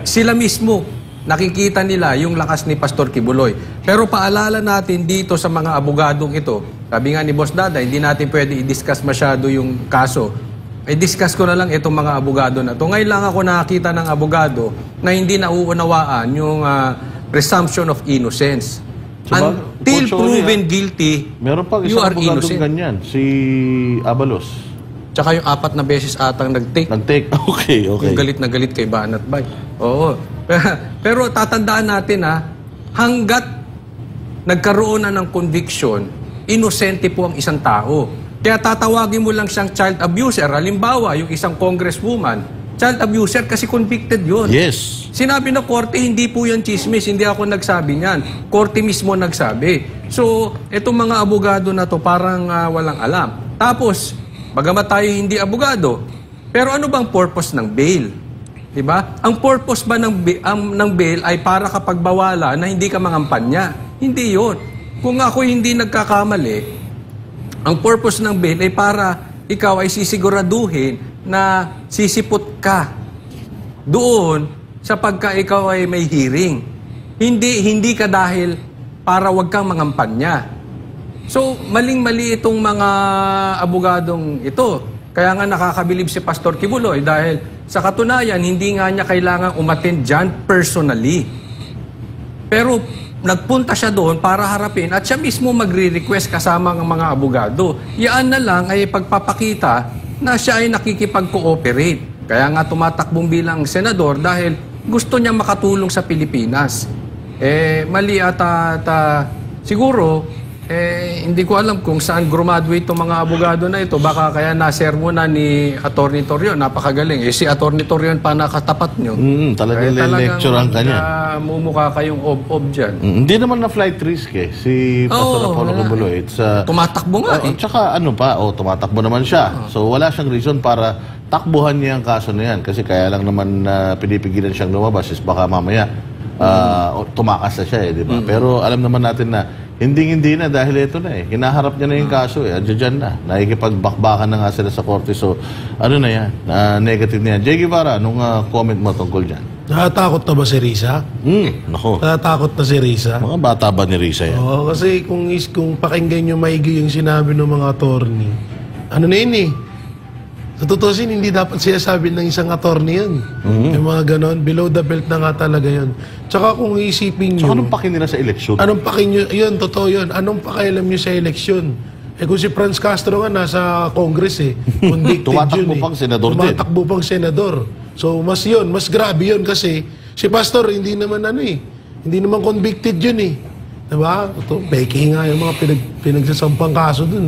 sila mismo, nakikita nila yung lakas ni Pastor Kibuloy. Pero paalala natin dito sa mga abogadong ito, sabi nga ni Boss Dada, hindi natin pwede i-discuss masyado yung kaso. I-discuss ko na lang itong mga abogado na to. Ngayon lang ako nakakita ng abogado na hindi nauunawaan yung presumption of innocence. Until proven guilty, meron pa you isang are abogadong innocent. ganyan, si Abalos. Tsaka yung 4 na beses atang nag-take. Nag-take, okay. Yung galit na galit kay Banat Bay. Oo. Pero tatandaan natin hanggat nagkaroon na ng conviction, inosente po ang isang tao. Kaya tatawagin mo lang siyang child abuser. Halimbawa, yung isang congresswoman, child abuser kasi convicted yun. Yes. Sinabi na korte, hindi po yan chismis. Hindi ako nagsabi niyan. Korte mismo nagsabi. So, itong mga abogado na to parang walang alam. Tapos, bagamat tayo hindi abogado, pero ano bang purpose ng bail? Diba? Ang purpose ba ng bail ay para kapag bawala na hindi ka mangampanya? Hindi yun. Kung ako hindi nagkakamali, ang purpose ng bail ay para ikaw ay sisiguraduhin na sisipot ka doon sa pagka ikaw ay may hearing. Hindi ka dahil para wag kang mangampanya. So, maling-mali itong mga abogadong ito. Kaya nga nakakabilib si Pastor Kibuloy dahil sa katunayan, hindi nga niya kailangan umattend dyan personally. Pero nagpunta siya doon para harapin at siya mismo magre-request kasama ng mga abogado. Yaan na lang ay pagpapakita na siya ay nakikipag-cooperate. Kaya nga tumatakbong bilang senador dahil gusto niya makatulong sa Pilipinas. Mali ata siguro, hindi ko alam kung saan graduate itong mga abogado na ito. Baka kaya nasermo na ni Atty. Torion. Napakagaling. Si Atty. Torion pa nakatapat nyo. Talagang lecturean ka niya. Mumukha kayong ob-ob dyan. Hindi naman na flight risk si Pastor Apollo Kibuloy. Tumatakbo nga Tsaka tumatakbo naman siya. So wala siyang reason para takbuhan niya ang kaso na yan. Kasi kaya lang naman pinipigilan siyang lumabas is baka mamaya tumakas na siya di ba? Pero alam naman natin na hindi na dahil ito na hinaharap niya na yung kaso andyan na. Nakikipagbakbakan na nga sila sa korte. So ano na yan? Negative na yan. Jay Guevara, anong comment mo tungkol dyan? Natatakot na ba si Risa? Nako. Natatakot na si Risa? Mga bata ba ni Risa yan? Oo, kasi kung pakinggan nyo maigi yung sinabi ng mga attorney, ano na yun Sa tutusin, hindi dapat siya sabi ng isang attorney yun. Yung mga ganon, below the belt na nga talaga yun. Tsaka kung isipin nyo... Tsaka anong pakin nila sa eleksyon? Anong pakin nyo? Yun, totoo yun. Anong pakialam nyo sa eleksyon? Kung si Franz Castro nga nasa Congress convicted Tumatakbo yun pang senador din. Tumatakbo pang senador. So, mas grabe yun kasi si Pastor, hindi naman hindi naman convicted yun Diba? Peke nga yung mga pinagsasampang kaso dun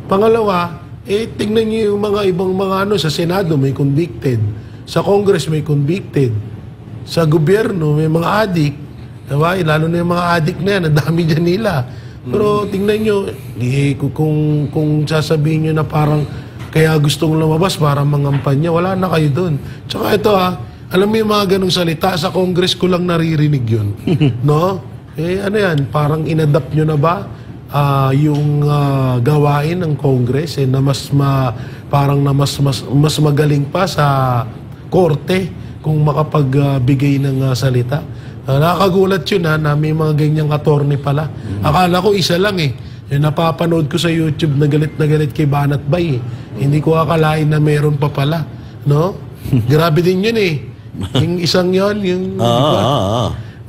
Pangalawa, tignan niyo yung mga ibang mga sa Senado may convicted. Sa Congress may convicted. Sa gobyerno may mga adik. Diba? Lalo na yung mga adik na yan, ang dami dyan nila. Pero tingnan nyo, kung sasabihin nyo na parang kaya gustong lumabas para mangampanya, wala na kayo dun. Tsaka ito alam mo yung mga ganong salita, sa Congress ko lang naririnig yun. No? Ano yan, parang inadapt nyo na ba yung gawain ng Congress na parang na mas magaling pa sa korte kung makapagbigay ng salita. Nakakagulat yun na may mga ganyang attorney pala. Akala ko isa lang Yung napapanood ko sa YouTube na galit kay Banat Bay Hindi ko akalain na meron pa pala. No? Grabe din yun Yung isang yon yung...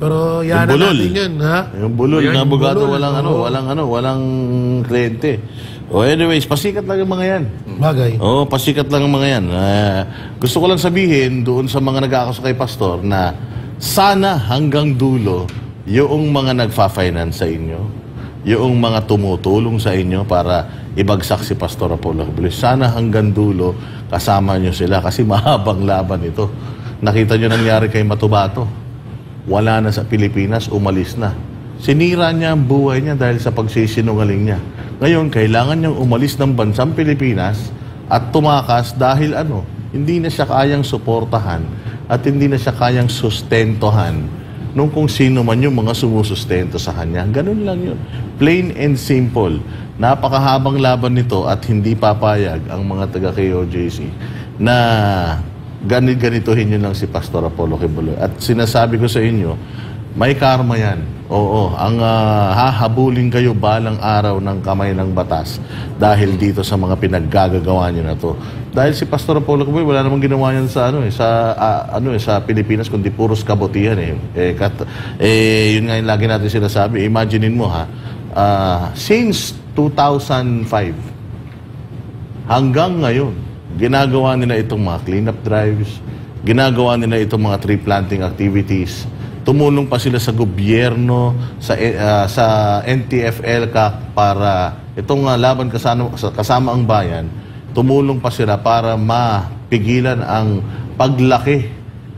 Pero yan na natin yun, ha? Yung bulol na abogado, walang kliyente. Anyways, pasikat lang yung mga yan. Bagay. Pasikat lang yung mga yan. Gusto ko lang sabihin doon sa mga nag-aakaso kay Pastor na sana hanggang dulo yung mga nagfa-finance sa inyo, yung mga tumutulong sa inyo para ibagsak si Pastor Apollo Kibuloy, sana hanggang dulo kasama nyo sila kasi mahabang laban ito. Nakita nyo nangyari kay Matubato. Wala na sa Pilipinas, umalis na. Sinira niya ang buhay niya dahil sa pagsisinungaling niya. Ngayon, kailangan niyang umalis ng bansang Pilipinas at tumakas dahil hindi na siya kayang suportahan at hindi na siya kayang sustentohan nung kung sino man yung mga sumusustento sa kanya. Ganun lang yun. Plain and simple. Napakahabang laban nito at hindi papayag ang mga taga-KOJC na ganituhin nyo lang si Pastor Apollo Kibuloy. At sinasabi ko sa inyo, may karma yan. Oo, ang hahabulin kayo balang araw ng kamay ng batas dahil dito sa mga pinaggagawa nyo na to. Dahil si Pastor Apollo Kibuloy, wala namang ginawa yan sa Pilipinas, kundi puros kabutihan yun nga yung lagi natin sinasabi. Imaginein mo since 2005 hanggang ngayon, ginagawa nila itong mga cleanup drives, ginagawa nila itong mga tree planting activities, tumulong pa sila sa gobyerno, sa NTF-ELCAC para itong laban kasama ang bayan, tumulong pa sila para mapigilan ang paglaki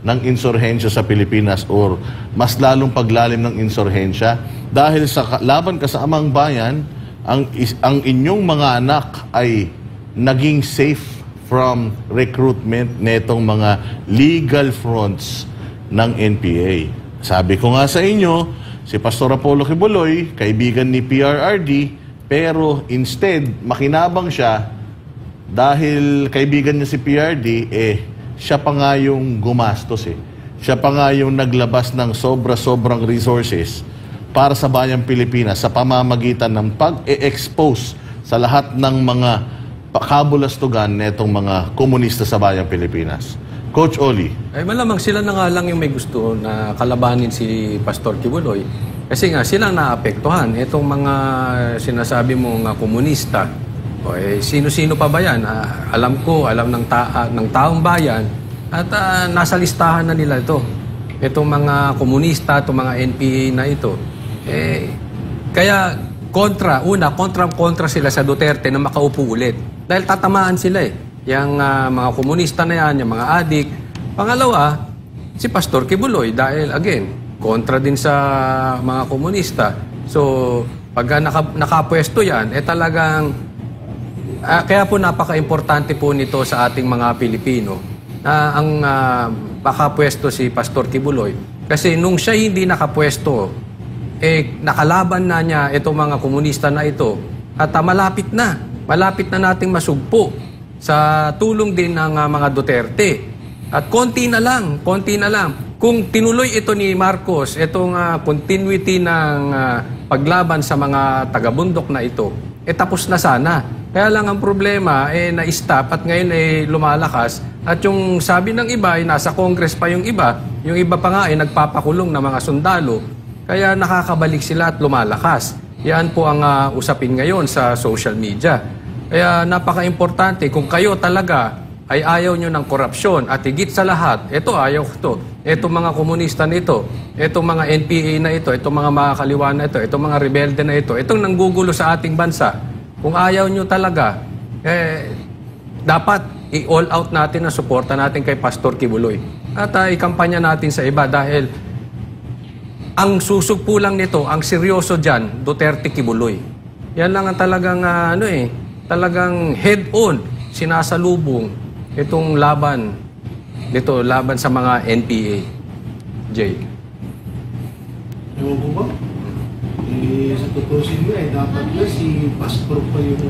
ng insurhensya sa Pilipinas or mas lalong paglalim ng insurhensya dahil sa laban kasama ang bayan, ang inyong mga anak ay naging safe from recruitment netong mga legal fronts ng NPA. Sabi ko nga sa inyo, si Pastor Apollo Kibuloy, kaibigan ni PRRD, pero instead, makinabang siya dahil kaibigan niya si PRD, siya pa nga yung gumastos Siya pa nga yung naglabas ng sobrang resources para sa bayang Pilipinas sa pamamagitan ng pag-e-expose sa lahat ng mga pakabulastugan netong mga komunista sa bayang Pilipinas. Coach Oli. Malamang sila na nga lang yung may gusto na kalabanin si Pastor Kibuloy. Kasi nga sila naapektuhan. Itong mga sinasabi mong komunista, sino-sino pa ba yan? Alam ng taong bayan at nasa listahan na nila ito. Itong mga komunista, itong mga NPA na ito. Kaya kontra sila sa Duterte na makaupo ulit. Dahil tatamaan sila Yung mga komunista na yan, yung mga adik. Pangalawa, si Pastor Kibuloy dahil again, kontra din sa mga komunista. So, pag nakapwesto yan, talagang kaya po napaka-importante po nito sa ating mga Pilipino na ang makapwesto si Pastor Kibuloy. Kasi nung siya hindi nakapwesto, nakalaban na niya itong mga komunista na ito at malapit na nating masugpo sa tulong din ng mga Duterte. At konti na lang. Kung tinuloy ito ni Marcos, itong continuity ng paglaban sa mga taga-bundok na ito, tapos na sana. Kaya lang ang problema, na-stop at ngayon lumalakas. At yung sabi ng iba, nasa Congress pa yung iba pa nga nagpapakulong na mga sundalo. Kaya nakakabalik sila at lumalakas. Yan po ang usapin ngayon sa social media. Kaya napaka-importante kung kayo talaga ay ayaw nyo ng korupsyon at higit sa lahat, ayaw ko to. Itong mga komunista na ito, itong mga NPA na ito, itong mga makakaliwa na ito, itong mga rebelde na ito, itong nanggugulo sa ating bansa. Kung ayaw nyo talaga, dapat i-all out natin ang suporta natin kay Pastor Kibuloy. At ikampanya natin sa iba dahil Ang susugpo lang nito, ang seryoso dyan, Duterte Kibuloy. Yan lang ang talagang, talagang head-on, sinasalubong itong laban sa mga NPA. Jay. Ewan ko ba? Sa tutusin mo dapat nga si Pastor pa yung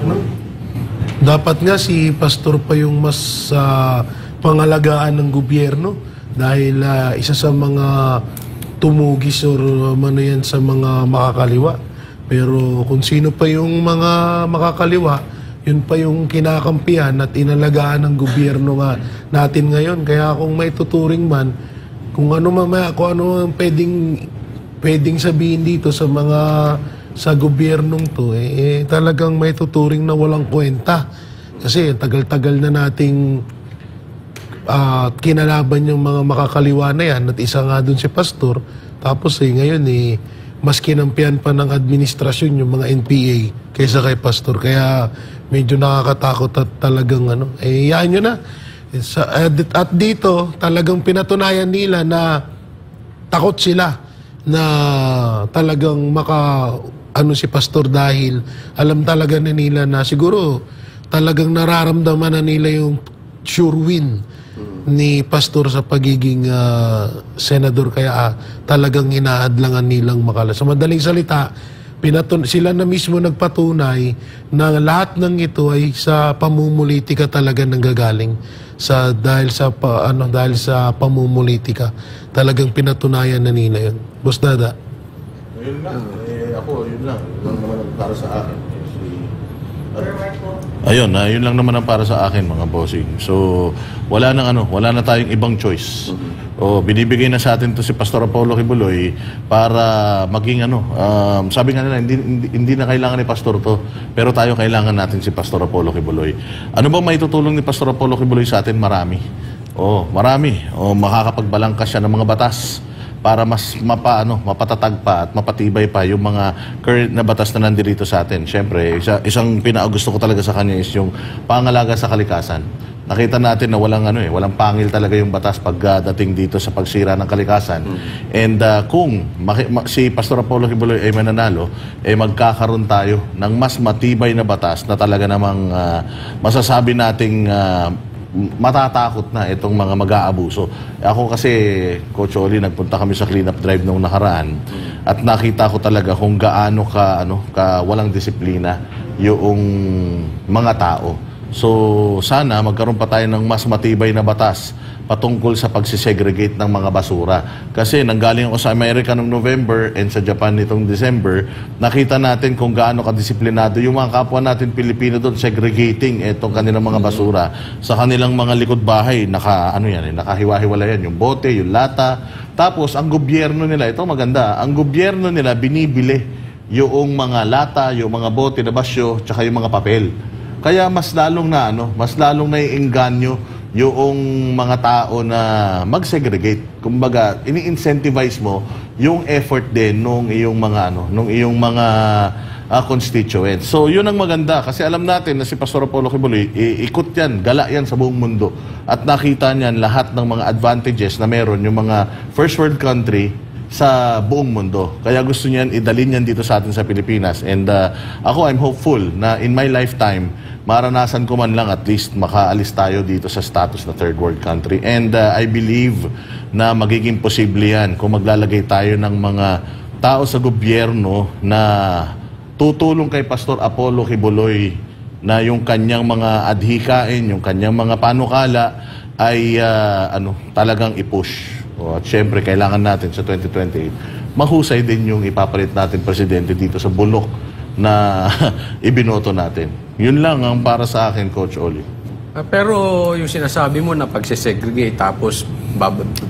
dapat nga si Pastor pa yung mas pangalagaan ng gobyerno dahil isa sa mga tumugis or yan sa mga makakaliwa. Pero kung sino pa yung mga makakaliwa, yun pa yung kinakampihan at inalagaan ng gobyerno nga natin ngayon. Kaya kung may tuturing man, kung ano pwedeng sabihin dito sa gobyernong to, talagang may tuturing na walang kwenta. Kasi tagal-tagal na nating kinalaban yung mga makakaliwa na yan at isa nga dun si Pastor. Tapos ngayon mas kinampihan pa ng administrasyon yung mga NPA kaysa kay Pastor. Kaya medyo nakakatakot at talagang yan yun na. At dito talagang pinatunayan nila na takot sila na talagang si Pastor dahil alam talaga na nila na siguro talagang nararamdaman na nila yung sure win ni Pastor sa pagiging senador, kaya talagang inaadlangan nilang makala. Sa madaling salita, sila na mismo nagpatunay na lahat ng ito ay sa pamumulitika talaga nanggagaling. Dahil sa pamumulitika, talagang pinatunayan na nila yun. Boss Dada? Yun lang. Yun lang naman para sa akin. Yun lang naman ang para sa akin, mga bossing. So, wala na tayong ibang choice. Binibigay na sa atin to si Pastor Apollo Kibuloy para maging sabi nga nila, hindi na kailangan ni Pastor to, pero tayo kailangan natin si Pastor Apollo Kibuloy. Ano ba may tutulong ni Pastor Apollo Kibuloy sa atin? Marami. Marami. Makakapagbalangkas siya ng mga batas para mas mapatatag pa at mapatibay pa yung mga current na batas na nandito sa atin. Siyempre, isang pinakagusto ko talaga sa kanya is yung pangalaga sa kalikasan. Nakita natin na walang pangil talaga yung batas pagdating dito sa pagsira ng kalikasan. And kung si Pastor Apollo Kibuloy ay mananalo, magkakaroon tayo ng mas matibay na batas na talaga namang masasabi nating matatakot na itong mga mag-aabuso. Ako kasi, Coach Oli, nagpunta kami sa cleanup drive nung nakaraan at nakita ko talaga kung gaano ka walang disiplina yung mga tao. So, sana magkaroon pa tayo ng mas matibay na batas patungkol sa pagsisegregate ng mga basura. Kasi nanggaling ako sa Amerika noong November and sa Japan nitong December, nakita natin kung gaano kadisiplinado yung mga kapwa natin Pilipino doon segregating itong kanilang mga basura sa kanilang mga likod bahay. Nakahiwa-hiwala yan, yung bote, yung lata. Tapos ang gobyerno nila, ito maganda, ang gobyerno nila binibili yung mga lata, yung mga bote na basyo, tsaka yung mga papel. Kaya mas lalong naiinganyo yung mga tao na mag-segregate. Kumbaga, ini-incentivize mo yung effort din nung iyong mga constituents. So, yun ang maganda. Kasi alam natin na si Pastor Apollo Kibuloy, ikot yan, gala yan sa buong mundo. At nakita niyan lahat ng mga advantages na meron yung mga first world country sa buong mundo. Kaya gusto niyan idalhin yan dito sa atin sa Pilipinas. And ako, I'm hopeful na in my lifetime, maranasan ko man lang at least makaalis tayo dito sa status na third world country. And I believe na magiging posible yan kung maglalagay tayo ng mga tao sa gobyerno na tutulong kay Pastor Apollo Kibuloy na yung kanyang mga adhikain, yung kanyang mga panukala ay talagang i-push. At syempre, kailangan natin sa 2028, mahusay din yung ipapalit natin presidente dito sa bulok na ibinoto natin. Yun lang ang para sa akin, Coach Oli. Pero yung sinasabi mo na pagsisegregate tapos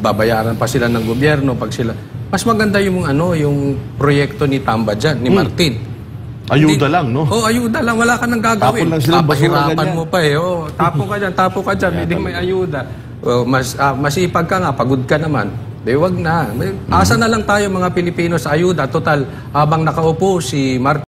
babayaran pa sila ng gobyerno pag sila, mas maganda yung yung proyekto ni Tamba dyan, ni Martin. Ayuda lang, no? Ayuda lang. Wala ka nang gagawin. Tapon lang sila, papahirapan mo pa tapo ka dyan, hindi may ayuda. Masipag ka nga, pagod ka naman. Wag na. Asa na lang tayo mga Pilipino sa ayuda. Total, habang nakaupo si Martin,